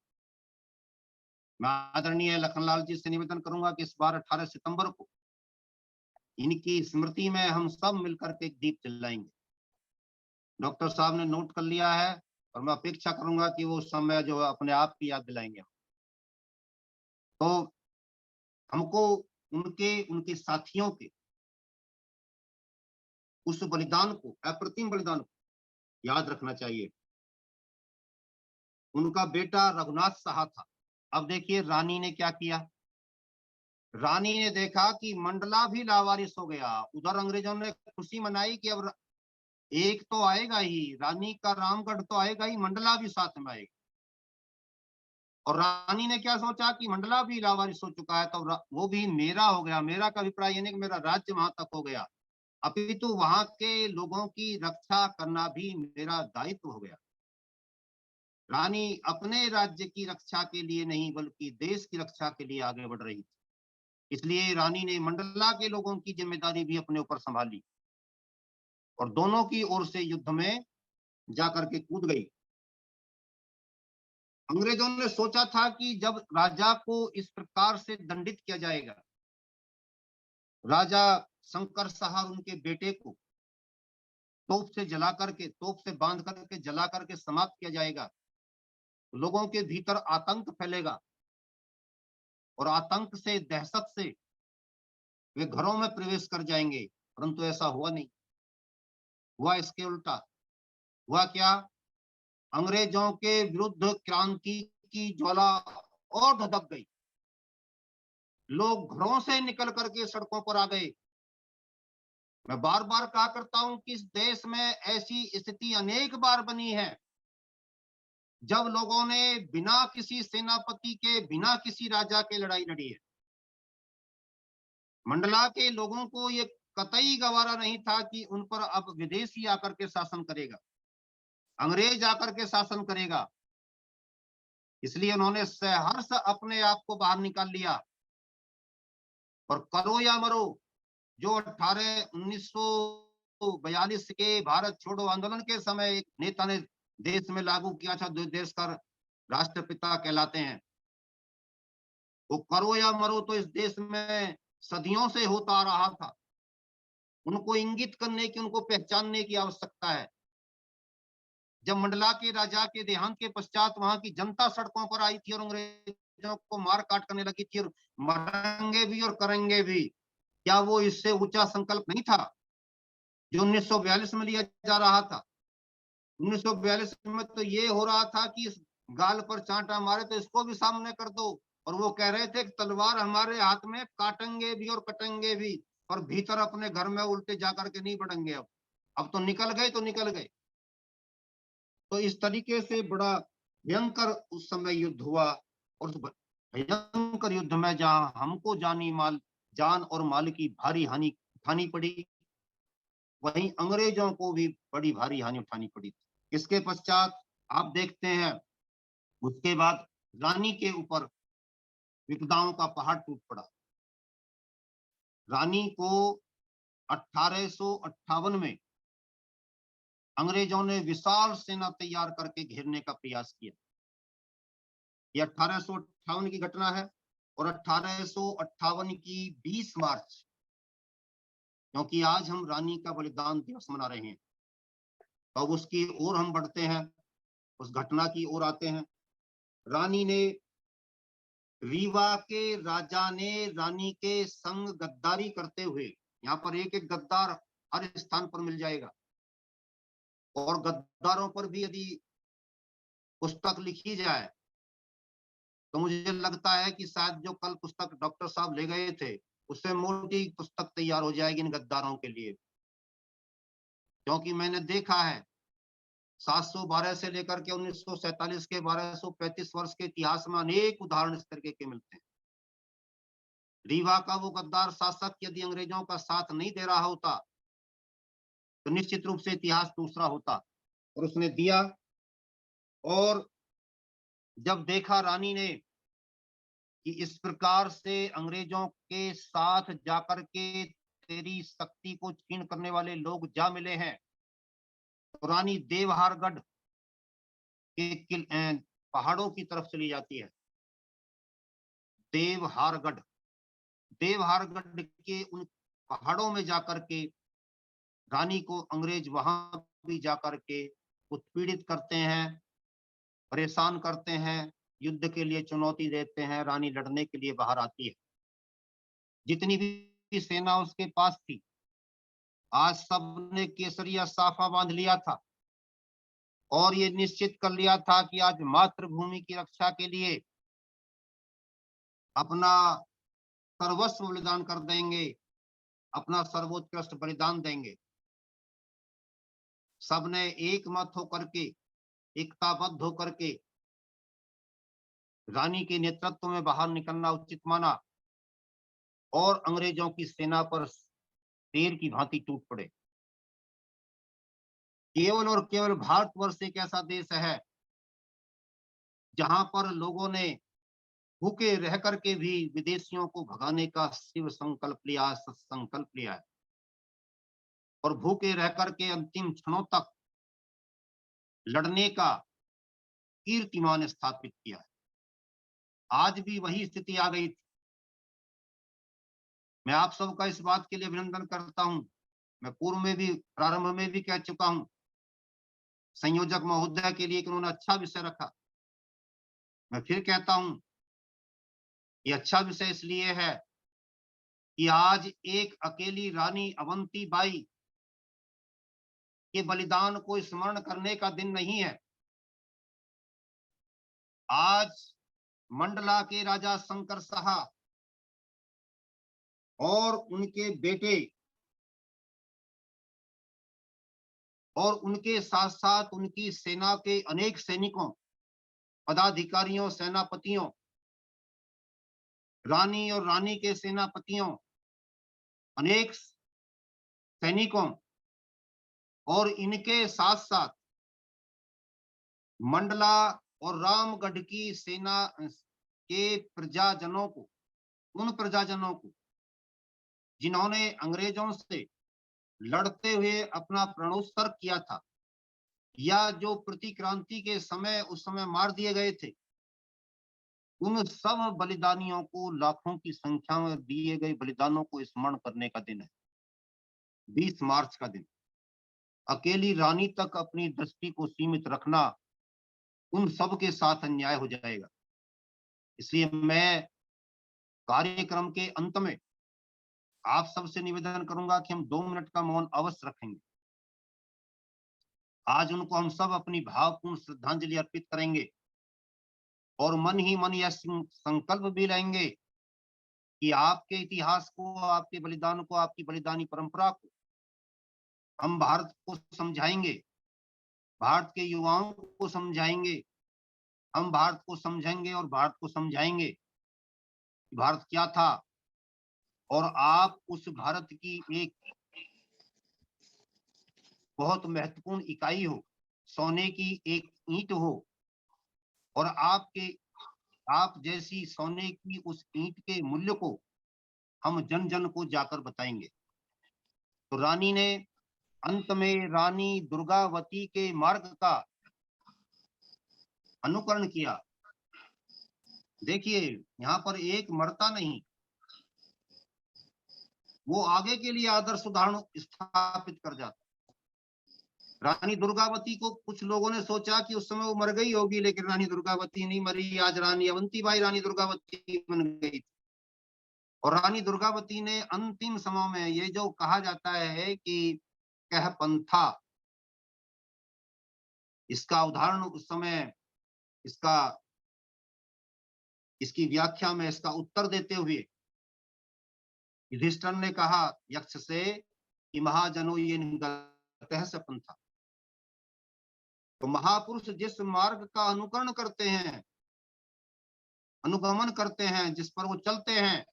मैं आदरणीय लखनलाल जी से निवेदन करूंगा कि इस बार 18 सितंबर को इनकी स्मृति में हम सब मिलकर के एक दीप जलाएंगे। डॉक्टर साहब ने नोट कर लिया है, और मैं अपेक्षा करूंगा कि वो समय जो है अपने आप की याद दिलाएंगे। तो हमको उनके उनके साथियों के उस बलिदान को, अप्रतिम बलिदान को याद रखना चाहिए। उनका बेटा रघुनाथ साहा था। अब देखिए रानी ने क्या किया। रानी ने देखा कि मंडला भी लावारिस हो गया। उधर अंग्रेजों ने खुशी मनाई कि अब एक तो आएगा ही, रानी का रामगढ़ तो आएगा ही, मंडला भी साथ में आएगा। और रानी ने क्या सोचा कि मंडला भी लावारिस हो चुका है, तो वो भी मेरा हो गया। मेरा का अभिप्राय ये नहीं कि मेरा राज्य वहां तक हो गया, अपितु वहां के लोगों की रक्षा करना भी मेरा दायित्व हो गया। रानी अपने राज्य की रक्षा के लिए नहीं, बल्कि देश की रक्षा के लिए आगे बढ़ रही थी। इसलिए रानी ने मंडला के लोगों की जिम्मेदारी भी अपने ऊपर संभाली और दोनों की ओर से युद्ध में जाकर के कूद गई। अंग्रेजों ने सोचा था कि जब राजा को इस प्रकार से दंडित किया जाएगा, राजा शंकर शाह और उनके बेटे को तोप से जला करके, तोप से बांध करके जला करके समाप्त किया जाएगा, लोगों के भीतर आतंक फैलेगा और आतंक से, दहशत से वे घरों में प्रवेश कर जाएंगे। परंतु ऐसा हुआ नहीं। हुआ इसके उल्टा। हुआ क्या? अंग्रेजों के विरुद्ध क्रांति की ज्वाला और धधक गई। लोग घरों से निकल करके सड़कों पर आ गए। मैं बार बार कहा करता हूं कि इस देश में ऐसी स्थिति अनेक बार बनी है जब लोगों ने बिना किसी सेनापति के, बिना किसी राजा के लड़ाई लड़ी है। मंडला के लोगों को ये कतई गवारा नहीं था कि उन पर अब विदेशी आकर के शासन करेगा, अंग्रेज आकर के शासन करेगा। इसलिए उन्होंने सहर्ष अपने आप को बाहर निकाल लिया और करो या मरो, जो 1942 के भारत छोड़ो आंदोलन के समय एक नेता ने देश में लागू किया था, जो देश का राष्ट्रपिता कहलाते हैं, वो करो या मरो तो इस देश में सदियों से होता आ रहा था। उनको इंगित करने की, उनको पहचानने की आवश्यकता है। जब मंडला के राजा के देहांत के पश्चात वहां की जनता सड़कों पर आई थी और अंग्रेजों को मार काट करने लगी थी, और मरेंगे भी और करेंगे भी, क्या वो इससे ऊंचा संकल्प नहीं था जो 1942 में लिया जा रहा था? 1942 में तो ये हो रहा था कि इस गाल पर चांटा मारे तो इसको भी सामने कर दो, और वो कह रहे थे कि तलवार हमारे हाथ में, काटेंगे भी और कटेंगे भी, और भीतर अपने घर में उल्टे जाकर के नहीं बढ़ेंगे। अब तो निकल गए तो निकल गए। तो इस तरीके से बड़ा भयंकर उस समय युद्ध हुआ, और उस भयंकर युद्ध में जहां हमको जानी माल जान और माल की भारी हानि उठानी पड़ी, वहीं अंग्रेजों को भी बड़ी भारी हानि उठानी पड़ी। इसके पश्चात आप देखते हैं, उसके बाद रानी के ऊपर विपदाओं का पहाड़ टूट पड़ा। रानी को 1858 में अंग्रेजों ने विशाल सेना तैयार करके घेरने का प्रयास किया। ये 1858 की घटना है और 1858 की 20 मार्च, क्योंकि आज हम रानी का बलिदान दिवस मना रहे हैं, तो उसकी ओर हम बढ़ते हैं, उस घटना की ओर आते हैं। रानी ने रीवा के राजा ने रानी के संग गद्दारी करते हुए, यहाँ पर एक एक गद्दार हर स्थान पर मिल जाएगा, और गद्दारों पर भी यदि पुस्तक लिखी जाए तो मुझे लगता है कि शायद जो कल पुस्तक डॉक्टर साहब ले गए थे, उससे मोटी पुस्तक तैयार हो जाएगी इन गद्दारों के लिए। क्योंकि मैंने देखा है 712 से लेकर के 1947 के 1235 वर्ष के इतिहास में अनेक उदाहरण इस तरीके के मिलते हैं। रीवा का वो गद्दार शासक यदि अंग्रेजों का साथ नहीं दे रहा होता तो निश्चित रूप से इतिहास दूसरा होता, और उसने दिया। और जब देखा रानी ने कि इस प्रकार से अंग्रेजों के साथ जाकर के तेरी शक्ति को क्षीण करने वाले लोग जा मिले हैं, तो रानी देवहारगढ़ के पहाड़ों की तरफ चली जाती है। देवहारगढ़, देवहारगढ़ के उन पहाड़ों में जाकर के रानी को अंग्रेज वहां भी जाकर के उत्पीड़ित करते हैं, परेशान करते हैं, युद्ध के लिए चुनौती देते हैं। रानी लड़ने के लिए बाहर आती है। जितनी भी सेना उसके पास थी, आज सबने केसरिया साफा बांध लिया था और ये निश्चित कर लिया था कि आज मातृभूमि की रक्षा के लिए अपना सर्वस्व बलिदान कर देंगे, अपना सर्वोत्कृष्ट बलिदान देंगे। सबने एक मत होकर के, एकताबद्ध होकर के रानी के नेतृत्व में बाहर निकलना उचित माना और अंग्रेजों की सेना पर शेर की भांति टूट पड़े। केवल और केवल भारतवर्ष एक ऐसा देश है जहां पर लोगों ने भूखे रह करके भी विदेशियों को भगाने का शिव संकल्प लिया, संकल्प लिया है, और भूखे रह करके अंतिम क्षणों तक लड़ने का कीर्तिमान स्थापित किया है। आज भी वही स्थिति आ गई थी। मैं आप सबका इस बात के लिए अभिनंदन करता हूं। मैं पूर्व में भी, प्रारंभ में भी कह चुका हूं, संयोजक महोदय के लिए कि उन्होंने अच्छा विषय रखा। मैं फिर कहता हूं, ये अच्छा विषय इसलिए है कि आज एक अकेली रानी अवंती बाई के बलिदान को स्मरण करने का दिन नहीं है। आज मंडला के राजा शंकर शाह और उनके बेटे और उनके साथ साथ उनकी सेना के अनेक सैनिकों, पदाधिकारियों, सेनापतियों, रानी और रानी के सेनापतियों, अनेक सैनिकों और इनके साथ साथ मंडला और रामगढ़ की सेना के प्रजाजनों को, उन प्रजाजनों को जिन्होंने अंग्रेजों से लड़ते हुए अपना प्राणोत्सर्ग किया था, या जो प्रतिक्रांति के समय उस समय मार दिए गए थे, उन सब बलिदानियों को, लाखों की संख्या में दिए गए बलिदानों को स्मरण करने का दिन है 20 मार्च का दिन। अकेली रानी तक अपनी दृष्टि को सीमित रखना उन सब के साथ अन्याय हो जाएगा। इसलिए मैं कार्यक्रम के अंत में आप सबसे निवेदन करूंगा कि हम 2 मिनट का मौन अवश्य रखेंगे। आज उनको हम सब अपनी भावपूर्ण श्रद्धांजलि अर्पित करेंगे और मन ही मन यह संकल्प भी लेंगे कि आपके इतिहास को, आपके बलिदान को, आपकी बलिदानी परंपरा को हम भारत को समझाएंगे, भारत के युवाओं को समझाएंगे, हम भारत को समझेंगे और भारत को समझाएंगे कि भारत क्या था, और आप उस भारत की एक बहुत महत्वपूर्ण इकाई हो, सोने की एक ईंट हो, और आप जैसी सोने की उस ईंट के मूल्य को हम जन जन को जाकर बताएंगे। तो रानी ने अंत में रानी दुर्गावती के मार्ग का अनुकरण किया। देखिए, यहाँ पर एक मरता नहीं, वो आगे के लिए आदर्श उदाहरण स्थापित कर जाता। रानी दुर्गावती को कुछ लोगों ने सोचा कि उस समय वो मर गई होगी, लेकिन रानी दुर्गावती नहीं मरी। आज रानी अवंतीबाई रानी दुर्गावती बन गई। और रानी दुर्गावती ने अंतिम समय में, ये जो कहा जाता है कि कह पंथा, इसका उदाहरण उस समय, इसका इसकी व्याख्या में इसका उत्तर देते हुए युधिष्ठिर ने कहा यक्ष से कि महाजनो ये गतः स पंथा। तो महापुरुष जिस मार्ग का अनुकरण करते हैं, अनुगमन करते हैं, जिस पर वो चलते हैं,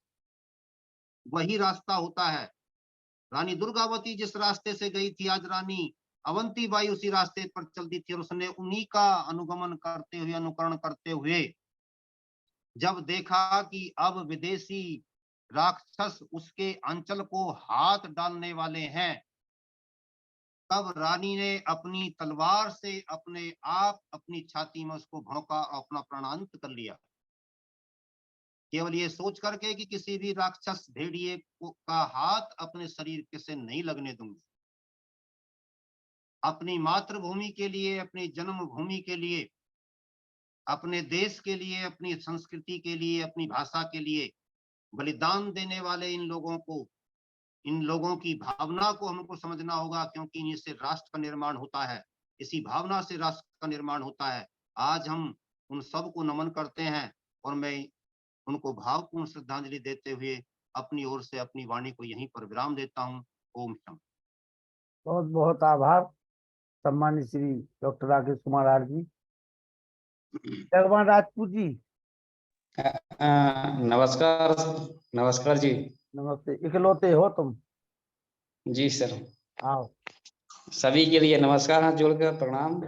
वही रास्ता होता है। रानी दुर्गावती जिस रास्ते से गई थी, आज रानी अवंतीबाई उसी रास्ते पर चलती थी, और उसने उन्हीं का अनुगमन करते हुए, अनुकरण करते हुए जब देखा कि अब विदेशी राक्षस उसके अंचल को हाथ डालने वाले हैं, तब रानी ने अपनी तलवार से अपने आप अपनी छाती में उसको भौंका, अपना प्राणांत कर लिया। केवल ये सोच करके कि किसी भी राक्षस भेड़िए का हाथ अपने शरीर के से नहीं लगने दूंगी। अपनी मातृभूमि के लिए, अपनी जन्मभूमि के लिए, अपने देश के लिए, अपनी संस्कृति के लिए, अपनी भाषा के लिए बलिदान देने वाले इन लोगों को, इन लोगों की भावना को हमको समझना होगा, क्योंकि इनसे राष्ट्र का निर्माण होता है, इसी भावना से राष्ट्र का निर्माण होता है। आज हम उन सबको नमन करते हैं, और मैं उनको भावपूर्ण श्रद्धांजलि देते हुए अपनी ओर से अपनी वाणी को यहीं पर विराम देता हूँ। ओम शम। बहुत बहुत आभार सम्मानित श्री डॉक्टर राकेश कुमार आर जी। जगवान राजपूत जी नमस्कार। नमस्कार जी। नमस्ते। इकलौते हो तुम? जी सर। आओ। सभी के लिए नमस्कार, हाथ जोड़कर प्रणाम।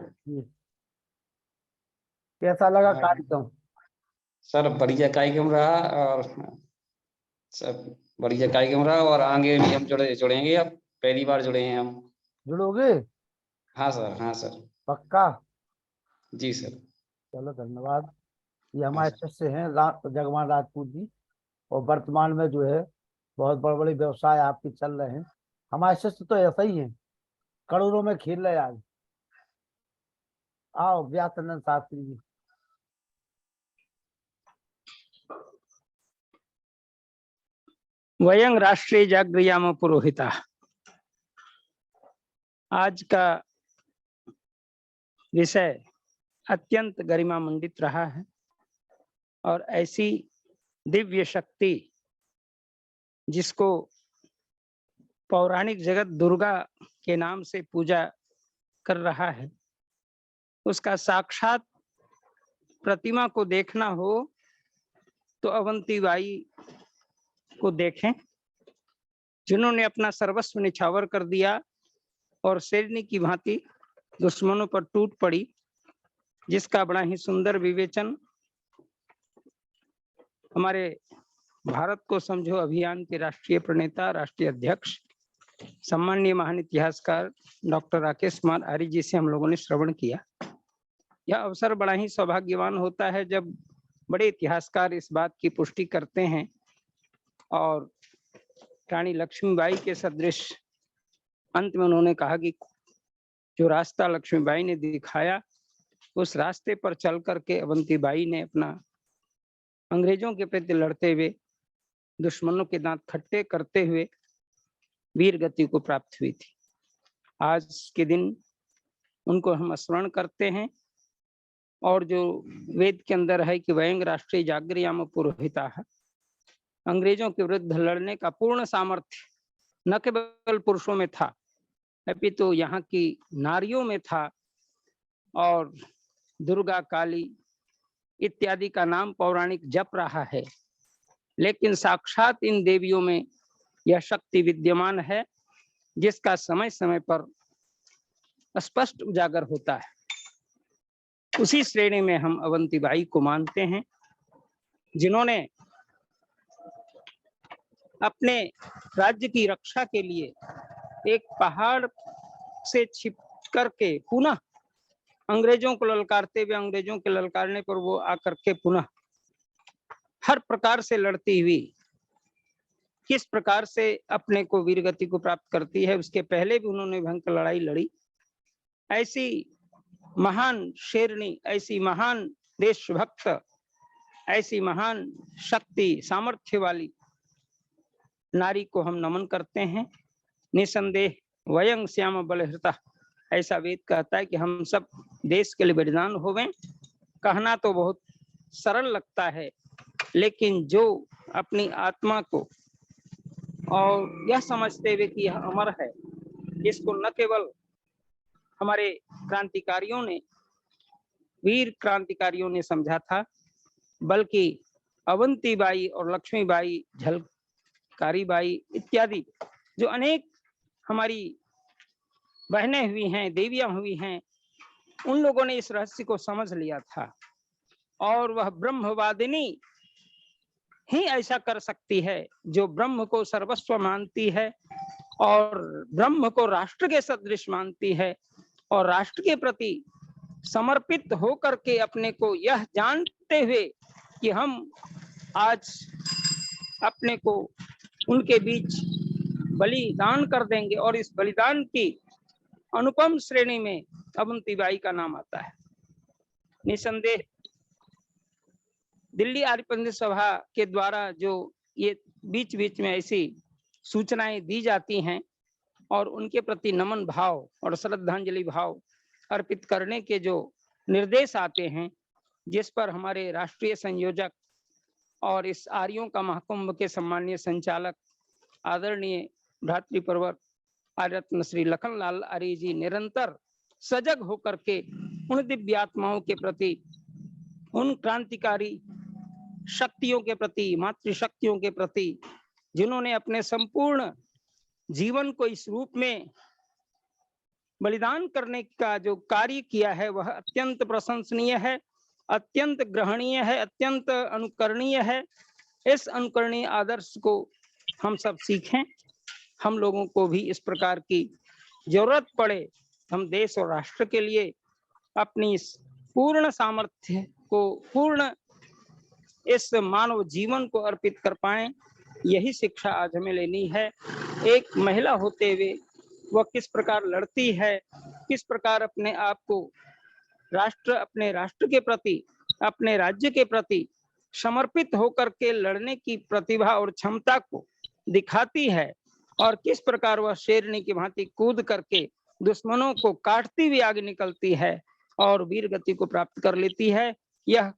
कैसा लगा कार्यक्रम? सर बढ़िया कार्यक्रम रहा, और सब बढ़िया कार्यक्रम रहा, और आगे भी हम जुड़ेंगे। अब पहली बार जुड़े हैं हम। जुड़ोगे? हाँ सर, हाँ सर। पक्का? जी सर। चलो धन्यवाद। ये हमारे शिष्य हैं जगवान राजपूत जी, और वर्तमान में जो है बहुत बड़े बड़े व्यवसाय आपके चल रहे हैं। हमारे शिष्य तो ऐसा ही हैं, करोड़ों में खेल रहे आज। आओ व्यासानंद शास्त्री जी। वयं राष्ट्रीय जागृयाम पुरोहिता। आज का विषय अत्यंत गरिमा मंडित रहा है, और ऐसी दिव्य शक्ति जिसको पौराणिक जगत दुर्गा के नाम से पूजा कर रहा है, उसका साक्षात प्रतिमा को देखना हो तो अवंतीबाई को देखें, जिन्होंने अपना सर्वस्व निछावर कर दिया और शेरनी की भांति दुश्मनों पर टूट पड़ी, जिसका बड़ा ही सुंदर विवेचन हमारे भारत को समझो अभियान के राष्ट्रीय प्रणेता, राष्ट्रीय अध्यक्ष, सम्माननीय महान इतिहासकार डॉक्टर राकेश कुमार आर्य जी से हम लोगों ने श्रवण किया। यह अवसर बड़ा ही सौभाग्यवान होता है जब बड़े इतिहासकार इस बात की पुष्टि करते हैं, और रानी लक्ष्मीबाई के सदृश अंत में उन्होंने कहा कि जो रास्ता लक्ष्मीबाई ने दिखाया, उस रास्ते पर चल करके अवंतीबाई ने अपना अंग्रेजों के प्रति लड़ते हुए, दुश्मनों के दांत खट्टे करते हुए वीर गति को प्राप्त हुई थी। आज के दिन उनको हम स्मरण करते हैं, और जो वेद के अंदर है कि वयं राष्ट्रीय जागृयाम पुरोहिता है, अंग्रेजों के विरुद्ध लड़ने का पूर्ण सामर्थ्य न केवल पुरुषों में था, अपितु यहाँ की नारियों में था। और दुर्गा, काली इत्यादि का नाम पौराणिक जप रहा है, लेकिन साक्षात इन देवियों में यह शक्ति विद्यमान है, जिसका समय समय पर स्पष्ट उजागर होता है। उसी श्रेणी में हम अवंतीबाई को मानते हैं, जिन्होंने अपने राज्य की रक्षा के लिए एक पहाड़ से छिप करके पुनः अंग्रेजों को ललकारते हुए, अंग्रेजों के ललकारने पर वो आकर के पुनः हर प्रकार से लड़ती हुई किस प्रकार से अपने को वीरगति को प्राप्त करती है, उसके पहले भी उन्होंने भयंकर लड़ाई लड़ी। ऐसी महान शेरनी, ऐसी महान देशभक्त, ऐसी महान शक्ति सामर्थ्य वाली नारी को हम नमन करते हैं। निसंदेह वयं श्याम बलहृता, ऐसा वेद कहता है कि हम सब देश के लिए बलिदान होवें। कहना तो बहुत सरल लगता है, लेकिन जो अपनी आत्मा को और यह समझते हुए कि यह अमर है, इसको न केवल हमारे क्रांतिकारियों ने, वीर क्रांतिकारियों ने समझा था, बल्कि अवंतीबाई और लक्ष्मीबाई, झलकारीबाई इत्यादि जो अनेक हमारी बहनें हुई हैं, देवियां हुई हैं, उन लोगों ने इस रहस्य को समझ लिया था। और वह ब्रह्मवादिनी ही ऐसा कर सकती है जो ब्रह्म को सर्वस्व मानती है और ब्रह्म को राष्ट्र के सदृश मानती है और राष्ट्र के प्रति समर्पित होकर के अपने को यह जानते हुए कि हम आज अपने को उनके बीच बलिदान कर देंगे, और इस बलिदान की अनुपम श्रेणी में अवंतीबाई का नाम आता है। निसंदेह दिल्ली आर्यपंथी सभा के द्वारा जो ये बीच बीच में ऐसी सूचनाएं दी जाती हैं और उनके प्रति नमन भाव और श्रद्धांजलि भाव अर्पित करने के जो निर्देश आते हैं, जिस पर हमारे राष्ट्रीय संयोजक और इस आर्यों का महाकुंभ के सम्मानीय संचालक आदरणीय भ्रातृप्रवर आर्यरत्न श्री लखनलाल आर्य जी निरंतर सजग होकर के उन दिव्य आत्माओं के प्रति, उन क्रांतिकारी शक्तियों के प्रति, मातृशक्तियों के प्रति, जिन्होंने अपने संपूर्ण जीवन को इस रूप में बलिदान करने का जो कार्य किया है, वह अत्यंत प्रशंसनीय है, अत्यंत ग्रहणीय है, अत्यंत अनुकरणीय है। इस अनुकरणीय आदर्श को हम सब सीखें। हम लोगों को भी इस प्रकार की जरूरत पड़े, हम देश और राष्ट्र के लिए अपनी इस पूर्ण सामर्थ्य को, पूर्ण इस मानव जीवन को अर्पित कर पाएं। यही शिक्षा आज हमें लेनी है। एक महिला होते हुए वह किस प्रकार लड़ती है, किस प्रकार अपने आप को राष्ट्र, अपने राष्ट्र के प्रति, अपने राज्य के प्रति समर्पित होकर के लड़ने की प्रतिभा और क्षमता को दिखाती है, और किस प्रकार वह शेरनी की भांति कूद करके दुश्मनों को काटती हुई आगे निकलती है और वीर गति को प्राप्त कर लेती है। यह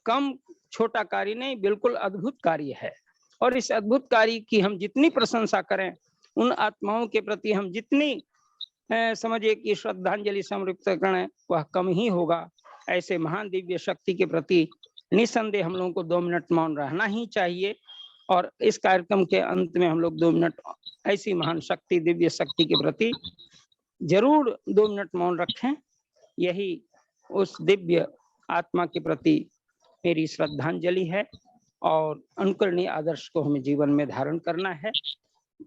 कम छोटा कार्य नहीं, बिल्कुल अद्भुत कार्य है। और इस अद्भुत कार्य की हम जितनी प्रशंसा करें, उन आत्माओं के प्रति हम जितनी समझिए कि श्रद्धांजलि समर्पित करें, वह कम ही होगा। ऐसे महान दिव्य शक्ति के प्रति निसंदेह हम लोगों को 2 मिनट मौन रहना ही चाहिए। और इस कार्यक्रम के अंत में हम लोग 2 मिनट ऐसी महान शक्ति, दिव्य शक्ति के प्रति जरूर 2 मिनट मौन रखें। यही उस दिव्य आत्मा के प्रति मेरी श्रद्धांजलि है और अनुकरणीय आदर्श को हमें जीवन में धारण करना है।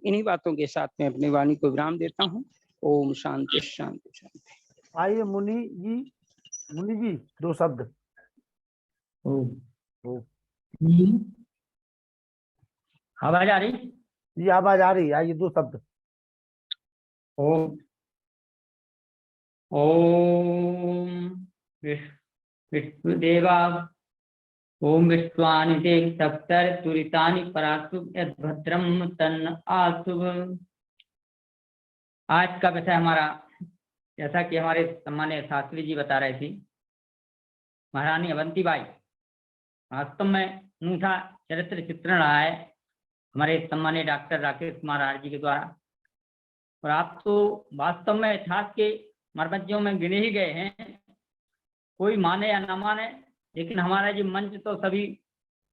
इन्हीं बातों के साथ मैं अपनी वाणी को विराम देता हूँ। ओम शांति शांति शांति। आइए मुनि जी 2 शब्द। आवाज आ रही? जी आवाज आ रही, आइए 2 शब्द। ओम ओम विष्णुदेवा ओम विश्वानि ते सप्तर तुरितानि परासु यद्भद्रम तन्न आसुभ। आज का विषय हमारा, जैसा कि हमारे सम्मानीय शास्त्री जी बता रहे थे, महारानी अवंतीबाई वास्तव में अनूठा चरित्र चित्रण रहा है हमारे सम्मानीय डॉक्टर राकेश कुमार आर्य जी के द्वारा। और आप तो वास्तव में इतिहास के मरमज्जों में गिने ही गए हैं, कोई माने या ना माने, लेकिन हमारा जो मंच तो सभी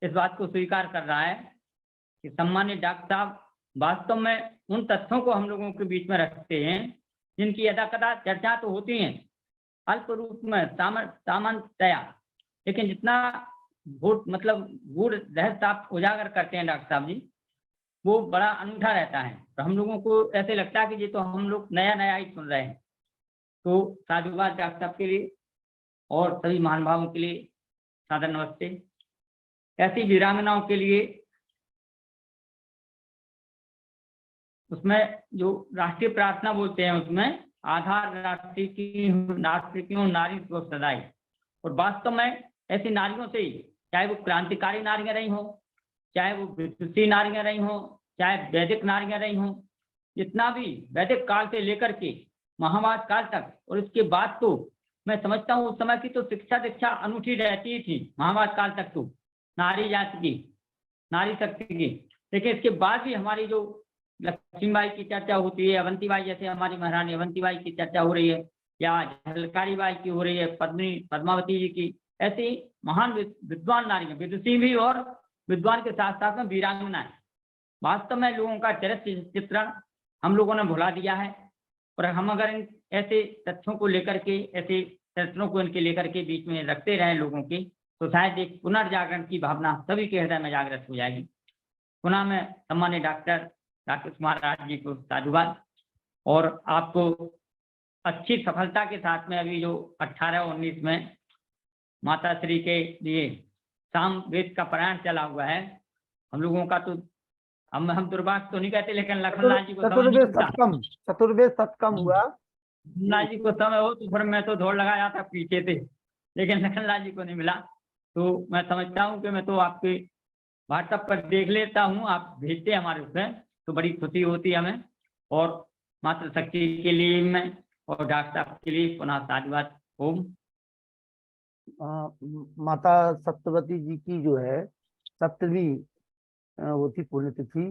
इस बात को स्वीकार कर रहा है कि सम्मानित डॉक्टर साहब वास्तव में उन तथ्यों को हम लोगों के बीच में रखते हैं जिनकी यदा कदा चर्चा तो होती है अल्प रूप में सामान्यतया, लेकिन जितना गूढ़ रहस्य आप उजागर करते हैं डॉक्टर साहब जी, वो बड़ा अनूठा रहता है। तो हम लोगों को ऐसे लगता है कि ये तो हम लोग नया नया ही सुन रहे हैं। तो साधुवाद डॉक्टर साहब के लिए और सभी महानुभावों के लिए सादर नमस्ते। ऐसी वीरांगनाओं के लिए उसमें जो राष्ट्रीय प्रार्थना बोलते हैं उसमें आधार राष्ट्रीय नारी को सदाई, और वास्तव में ऐसी नारियों से ही, चाहे वो क्रांतिकारी नारियां रही हो, चाहे वो विदुषी नारियां रही हो, चाहे वैदिक नारियां रही हो, जितना भी वैदिक काल से लेकर के महाभारत काल तक और इसके बाद तो मैं समझता हूँ उस समय की तो शिक्षा दीक्षा अनूठी रहती थी महाभारत काल तक तो नारी जाति की, नारी शक्ति की। लेकिन इसके बाद भी हमारी जो लक्ष्मीबाई की चर्चा होती है, अवंतीबाई जैसे हमारी महारानी अवंतीबाई की चर्चा हो रही है, या झलकारी बाई की हो रही है, पद्मावती जी की, ऐसी महान विद्वान नारियां, विदुषी भी और विद्वान के साथ साथ में वीरांगनाएं। वास्तव में लोगों का चरित्र चित्रण हम लोगों ने भुला दिया है, और हम अगर इन ऐसे तथ्यों को लेकर के, ऐसे चरित्रों को इनके लेकर के बीच में रखते रहें लोगों की, तो शायद एक पुनर्जागरण की भावना सभी के हृदय में जागृत हो जाएगी। पुनः मैं सम्मान्य डॉक्टर राकेश कुमार राज जी को साधुवाद, और आपको अच्छी सफलता के साथ में अभी जो 18 और 19 में माता श्री के लिए साम वेद का पारायण चला हुआ है, हम लोगों का तो हम दुर्भाग्य तो नहीं कहते, लेकिन लखनलाल जी को चतुर्वेद सत्कम हुआ, लखनलाल जी को समय हो तो फिर मैं तो दौड़ लगाया था पीछे से, लेकिन लखनलाल जी को नहीं मिला। तो मैं समझता हूँ कि मैं तो आपके व्हाट्सएप पर देख लेता हूँ, आप भेजते हमारे उसमें, तो बड़ी खुशी होती है हमें। और मातृशक्ति के लिए मैं और डॉक्टर साहब के लिए पुनः साधुवाद। ओम। माता सत्यवती जी की जो है 70वीं वो थी पुण्यतिथि,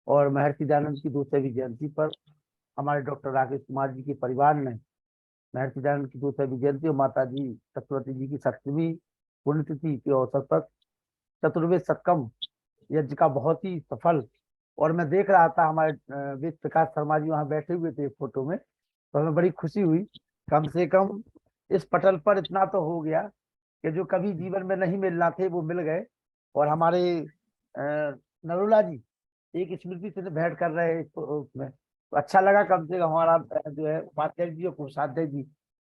और महर्षि दयानंद की 200वीं जयंती पर हमारे डॉक्टर राकेश कुमार जी के परिवार ने महर्षि दयानंद की 200वीं जयंती और माता जी सत्यवती जी की 70वीं पुण्यतिथि के अवसर पर चतुर्वेद सत्कम यज्ञ का बहुत ही सफल, और मैं देख रहा था हमारे वेद प्रकाश शर्मा जी वहाँ बैठे हुए थे फोटो में, तो हमें बड़ी खुशी हुई। कम से कम इस पटल पर इतना तो हो गया कि जो कभी जीवन में नहीं मिलना थे वो मिल गए। और हमारे नरोला जी एक स्मृति से भेंट कर रहे हैं उसमें, तो अच्छा लगा। कम से कम हमारा जो है उपाध्याय जी और कोषाध्याय जी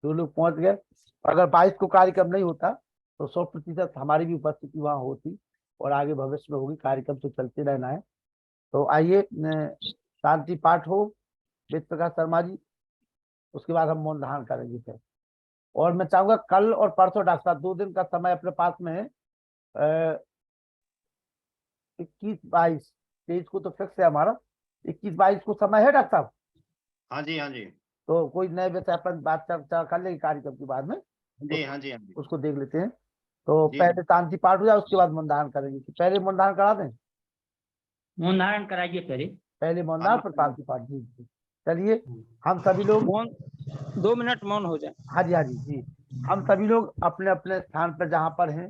2 लोग पहुंच गए। अगर 22 को कार्यक्रम नहीं होता तो 100% हमारी भी उपस्थिति वहाँ होती, और आगे भविष्य में होगी। कार्यक्रम तो चलते रहना है। तो आइए शांति पाठ हो वेद प्रकाश शर्मा जी, उसके बाद हम मौन धारण करेंगे फिर। और मैं चाहूंगा कल और परसों डॉक्टर साहब 2 दिन का समय अपने पास में है। 21-22 23 को तो फिक्स है हमारा, 21-22 को समय है डॉक्टर साहब? हाँ जी, हाँ जी, तो कोई नए विषय अपन बात चर्चा कर लेंगे कार्यक्रम के बाद में। जी, हाँ जी, हाँ जी, उसको देख लेते हैं। तो जी। पहले शांति पाठ हो जाए, उसके बाद मौन धारण करेंगे। पहले मौन धारण करा दें? मौन धारण कराइए पहले मौन धारण, फिर शांति पाठ। जी जी, चलिए हम सभी लोग मौन 2 मिनट मौन हो जाए। हाँ जी, हाँ जी, जी। हम सभी लोग अपने अपने स्थान पर जहाँ पर हैं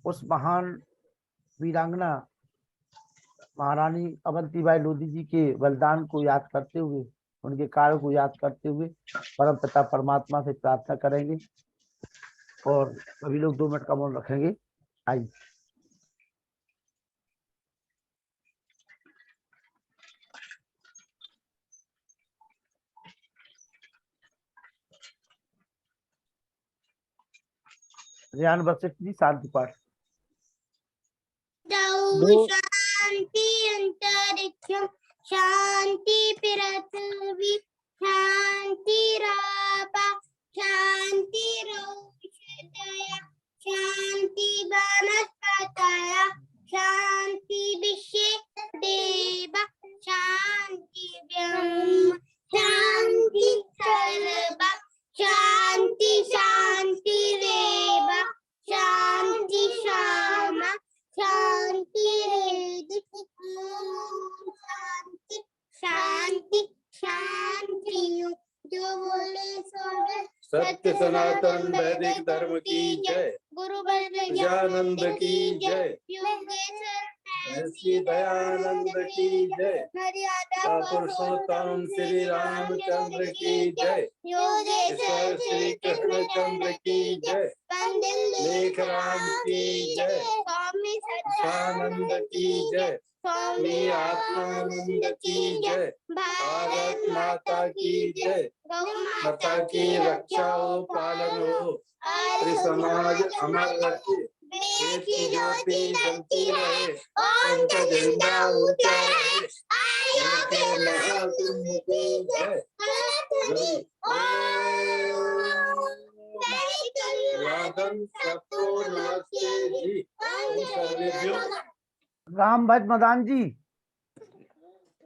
उस महान वीरांगना महारानी अवंतीबाई लोधी जी के बलिदान को याद करते हुए, उनके कार्य को याद करते हुए परम पिता परमात्मा से प्रार्थना करेंगे, और सभी लोग 2 मिनट का मौन रखेंगे। आइए। रेहान वशिष्ठ जी शांति पाठ। शांति अंतरिक्षम शांति पृथ्वी शांति रापा शांति रोषधया शांति वनस्पतय शांति विश्व देव शांति ब्रह्म शांति सर्व शांति शांति रेव शांति श्यामा शांति शांति शांति शांति जो बोले सो सत्य सनातन वैदिक धर्म की जय। गुरु गजानंद की जय। श्री दयानंद की जय। पुरुषोत्तम श्री रामचंद्र की जय। योगेश्वर श्री कृष्णचंद्र की जय। लेख राम की जय। स्वामी आनंद की जय। स्वामी आत्मानंद की जय। भारत माता की जय। माता की रक्षा हो, पालन हो, पूरे समाज अमर रखे। देश की ज्योति जलती रहे, उनका झंडा ऊंचा रहे। महाकुंभ की जय। वादन सबको नमस्ते जी। सर्वेभ्यो राम भज मदान जी।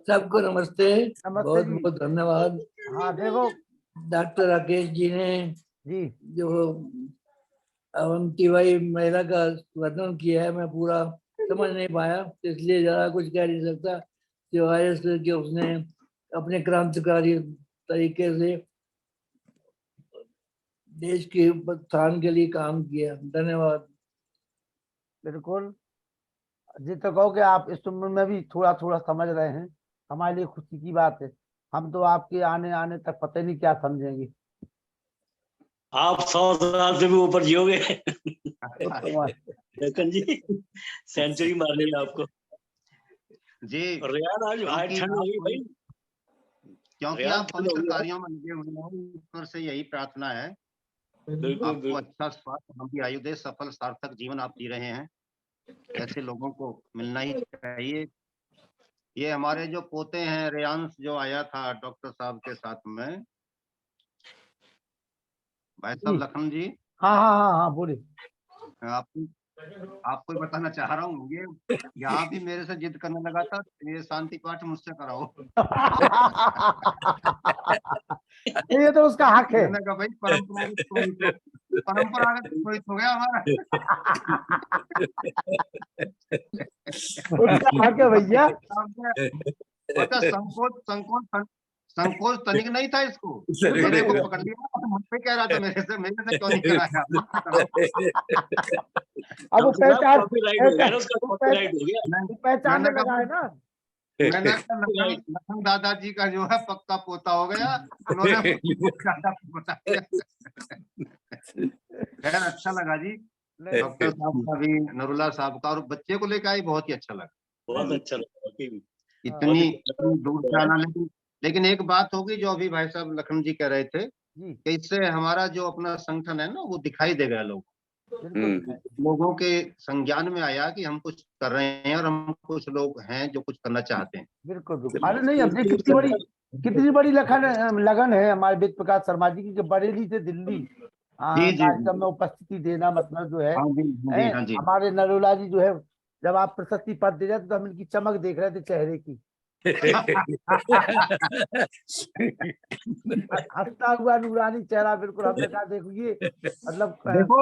सबको नमस्ते। नमस्ते बहुत जी। बहुत धन्यवाद। हाँ देखो डॉक्टर राकेश जी ने जी, जो अवंतीबाई महिला का वर्णन किया है, मैं पूरा समझ नहीं पाया, इसलिए ज्यादा कुछ कह नहीं सकता, सिवाय इसके कि उसने अपने क्रांतिकारी तरीके से देश के उत्थान के लिए काम किया। धन्यवाद। बिल्कुल। जिस तक कहो कि आप इस उम्र में भी थोड़ा थोड़ा समझ रहे हैं, हमारे लिए खुशी की बात है। हम तो आपके आने आने तक पता ही नहीं क्या समझेंगे। आप 100 साल से भी ऊपर जियोगे लखन जी, सेंचुरी मारनी है आपको जी। और यार आज क्योंकि ठंड होगी भाई, क्योंकि यार आप ठंड पवित्र होगी। कार्यों में लगे हुए हैं, ईश्वर से यही प्रार्थना है बिल्कुल आपको बिल्कुल। अच्छा स्वास्थ्य, लंबी आयु दे, सफल सार्थक जीवन आप जी रहे हैं। ऐसे लोगों को मिलना ही चाहिए। ये हमारे जो पोते हैं, रेयांश जो आया था डॉक्टर साहब के साथ में, भाई साहब जी। लखन जी, हाँ हाँ हाँ हाँ बोलिए। आपको बताना चाह रहा हूँ, ये यहाँ भी मेरे से जिद करने लगा था, ये शांति पाठ मुझसे कराओ। ये तो उसका हक है। मैंने कहा भाई परंपरागत कोई हो गया हमारा। उसका हक है भैया। पता संकोच तनिक नहीं था इसको, मेरे को पकड़ लिया, मुझसे कह रहा था मेरे से क्यों नहीं कराया। अब वो पहचान कॉपीराइट हो गया ना, उसका कॉपीराइट हो गया। पहचानने लगा है ना। मैंने कहा लखन दादाजी का जो है पक्का पोता हो गया, उन्होंने बता दिया। खैर अच्छा लगा जी, डॉक्टर साहब का भी, नरुला साहब का, और बच्चे को लेकर आई बहुत ही अच्छा लगा। बहुत अच्छा लगा। इतनी दूर से आना, लेकिन एक बात होगी जो अभी भाई साहब लखन जी कह रहे थे कि इससे हमारा जो अपना संगठन है ना वो दिखाई देगा लोगों के संज्ञान में आया कि हम कुछ कर रहे हैं और हम कुछ लोग हैं जो कुछ करना चाहते हैं। बिल्कुल बिल्कुल। अरे नहीं, अब कितनी बड़ी लगन है हमारे वेद प्रकाश शर्मा जी की, कि बरेली से दिल्ली कार्यक्रम में उपस्थिति देना, मतलब जो है हमारे नरोला जी जो है, जब आप प्रशस्ति पत्र दे रहे थे तो हम इनकी चमक देख रहे थे चेहरे की। हंसता हुआ नूरानी चेहरा, बिल्कुल। हमने कहा देखो ये मतलब देखो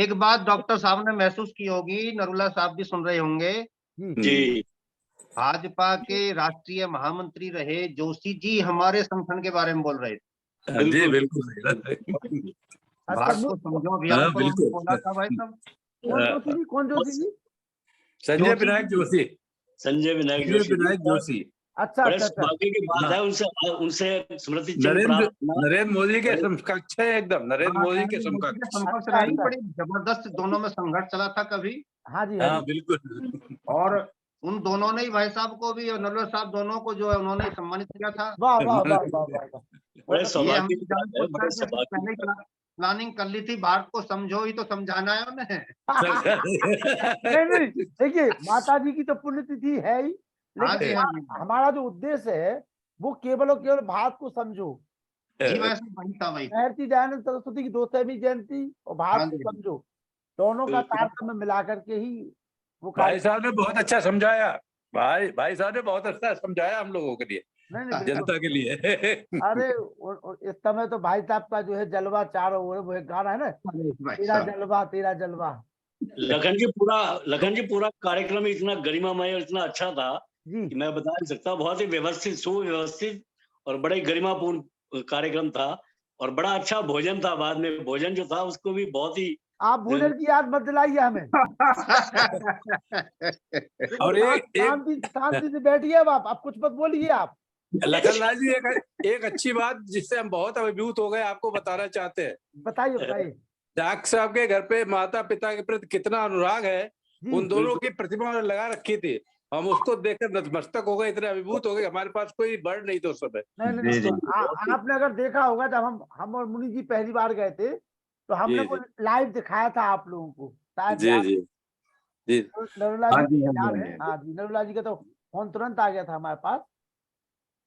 एक बात डॉक्टर साहब ने महसूस की होगी, नरुला साहब भी सुन रहे होंगे जी। भाजपा के राष्ट्रीय महामंत्री रहे जोशी जी हमारे संगठन के बारे में बोल रहे थे। जी बिल्कुल। भारत को समझो अभियान पर उन्होंने बोला था भाई साहब। कौन जोशी जी? संजय विनायक जोशी। संजय विनायक जोशी। अच्छा अच्छा। बाकी की बात है, उनसे स्मृति नरेंद्र मोदी के समकक्ष है एकदम, नरेंद्र मोदी के समकक्ष। बड़ी जबरदस्त दोनों में संघर्ष चला था कभी। हाँ जी हाँ बिल्कुल। और उन दोनों ने ही भाई साहब को भी और नरवर साहब दोनों को जो है उन्होंने सम्मानित किया था। वाह वाह वाह वाह। पहले प्लानिंग कर ली थी, भारत को समझो ही तो समझाना है उन्हें। नहीं देखिए, माता जी की तो पुण्यतिथि है ही, लेकिन हमारा जो उद्देश्य है वो केवल और केवल भारत को समझो। महर्षि दयानंद सरस्वती की 200वीं जयंती और भारत को समझो, दोनों का तारतम्य मिला करके ही वो। भाई साहब ने बहुत अच्छा समझाया, भाई साहब ने बहुत अच्छा समझाया हम लोगों के लिए, जनता के लिए। अरे इस समय तो भाई साहब का जो है जलवा चारों ओर, वो एक गाना है ना, तेरा जलवा तेरा जलवा। लखन जी पूरा कार्यक्रम इतना गरिमामय और इतना अच्छा था कि मैं बता नहीं सकता। बहुत ही व्यवस्थित, सुव्यवस्थित और बड़े गरिमापूर्ण कार्यक्रम था। और बड़ा अच्छा भोजन था। बाद में भोजन जो था उसको भी बहुत ही आप भोजन की याद मत दिलाइए हमें। और शांति से बैठिए। अब आप कुछ मत बोलिए। आप लखन लाल जी एक अच्छी बात जिससे हम बहुत अभिभूत हो गए आपको बताना चाहते हैं। बताइए बताइए। डॉक्टर साहब के घर पे माता पिता के प्रति कितना अनुराग है। जी, उन दोनों की प्रतिमा लगा रखी थी। हम उसको देखकर नतमस्तक हो गए, इतने अभिभूत हो गए। हमारे पास कोई वर्ड नहीं था उस समय। नहीं तो आपने अगर देखा होगा जब हम और मुनि जी पहली बार गए थे तो हमने जी, वो लाइव दिखाया था आप लोगों को। शायद जी याद जी जी। नरुला हाँ जी जी, को हाँ जी, याद हाँ है। जी। हाँ जी, नरुला जी का तो फोन तुरंत आ गया था हमारे पास।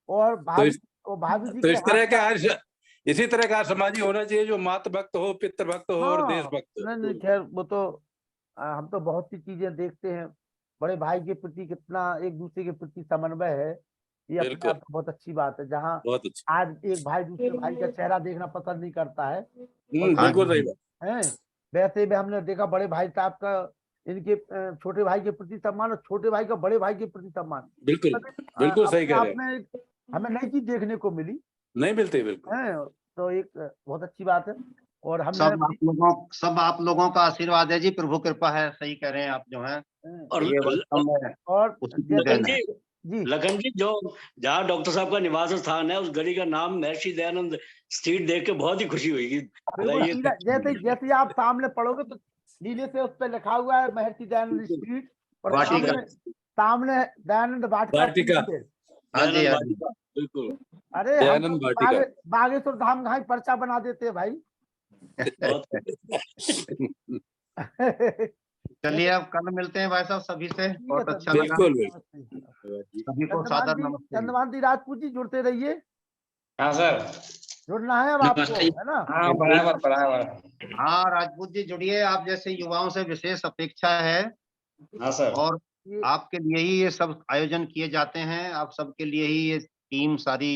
और भाभी जी तो के इस हाथ तरह का। का इसी तरह का समाज होना चाहिए जो मातृ भक्त हो, पितृ भक्त हो और देश हाँ, भक्त नहीं हो। खैर वो तो हम तो बहुत सी चीजें देखते हैं। बड़े भाई के प्रति कितना एक दूसरे के प्रति समन्वय है, ये अपने बिल्कुल, आप में बहुत अच्छी बात है। जहाँ बहुत अच्छा। आज एक भाई दूसरे भाई का चेहरा देखना पसंद नहीं करता है। हाँ बिल्कुल सही जी, बात। हैं, वैसे भी हमने देखा बड़े भाई साहब का इनके छोटे भाई के प्रति सम्मान और छोटे भाई का बड़े भाई के प्रति सम्मान। बिल्कुल बिल्कुल सही अपने कह आप रहे हैं। में हमें नई चीज देखने को मिली नहीं मिलते बिल्कुल। है। तो एक बहुत अच्छी बात है। और हमने सब आप लोगों का आशीर्वाद है जी, प्रभु कृपा है। सही कह रहे हैं आप जो हैं। और ये वास्तव में और उसी की लखन देन है। जी जी लखन जी जो जहाँ डॉक्टर साहब का निवास स्थान है उस गली का नाम महर्षि दयानंद स्ट्रीट देख के बहुत ही खुशी हुई। बिल्कुल बताइए। सीधा जैसे जैसे आप सामने पढ़ोगे तो नीले से उस पर लिखा हुआ है महर्षि दयानंद स्ट्रीट और वाटिका। सामने दयानंद वाटिका वाटिका। खुली है। हाँ जी, दयानंद हाँ जी। वाटिका, बिल्कुल। अरे हम दयानंद तो वाटिका। बागेश्वर धाम का ही पर्चा बना देते हैं भाई। बहुत चलिए अब कल मिलते हैं भाई साहब सभी से। ठीक है बहुत सर, अच्छा लगा। बिल्कुल नमस्ते। सभी को सादर नमस्ते। चंद्रभान जी राजपूत जी जुड़ते रहिए। हाँ सर। जुड़ना है अब आपको, है ना। हाँ बराबर बराबर। हाँ राजपूत जी जुड़िए, आप जैसे युवाओं से विशेष अपेक्षा है। हाँ सर। और आपके लिए ही ये सब आयोजन किए जाते हैं। आप सबके लिए ही ये सारी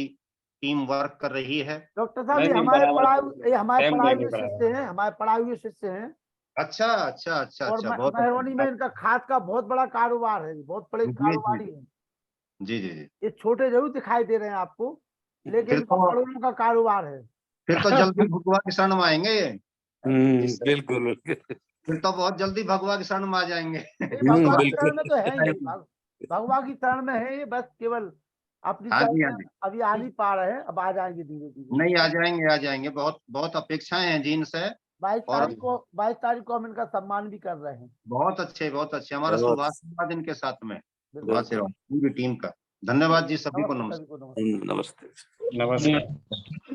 टीम वर्क कर रही है। डॉक्टर साहब नहीं, ये नहीं, हमारे बराबर। हमारे टाइम पढ़ाए देंगे हुए बराबर। शिष्य हैं, हमारे पढ़ाए हुए शिष्य हैं। अच्छा अच्छा अच्छा और अच्छा, बहुत मेहरबानी में अच्छा। इनका खाद का बहुत बड़ा कारोबार है, बहुत बड़े जी कारोबारी हैं। जी जी जी। ये छोटे जरूर दिखाई दे रहे हैं आपको, लेकिन फिर इनका तो करोड़ों का कारोबार है। जल्दी भगवा की शरण में आएंगे ये। बिल्कुल बिल्कुल। फिर तो बहुत जल्दी भगवा की शरण में आ जाएंगे। ये भगवा की बिल्कुल। शरण में तो है ही, भगवा की शरण में है ये। बस केवल अपनी हाँ साइड जी, में हाँ जी। अभी आ नहीं पा रहे हैं, अब आ जाएंगे धीरे धीरे। नहीं, आ जाएंगे आ जाएंगे। बहुत बहुत अपेक्षाएं हैं जी इनसे। 22 तारीख को हम इनका सम्मान भी कर रहे हैं। बहुत अच्छे बहुत अच्छे। हमारा बहुत शुभाशीर्वाद इनके साथ में। बिल्कुल। आशीर्वाद पूरी टीम का। धन्यवाद जी, सभी को नमस्ते नमस्कार। सभी को नमस्ते। नमस्ते।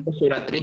नमस्कार।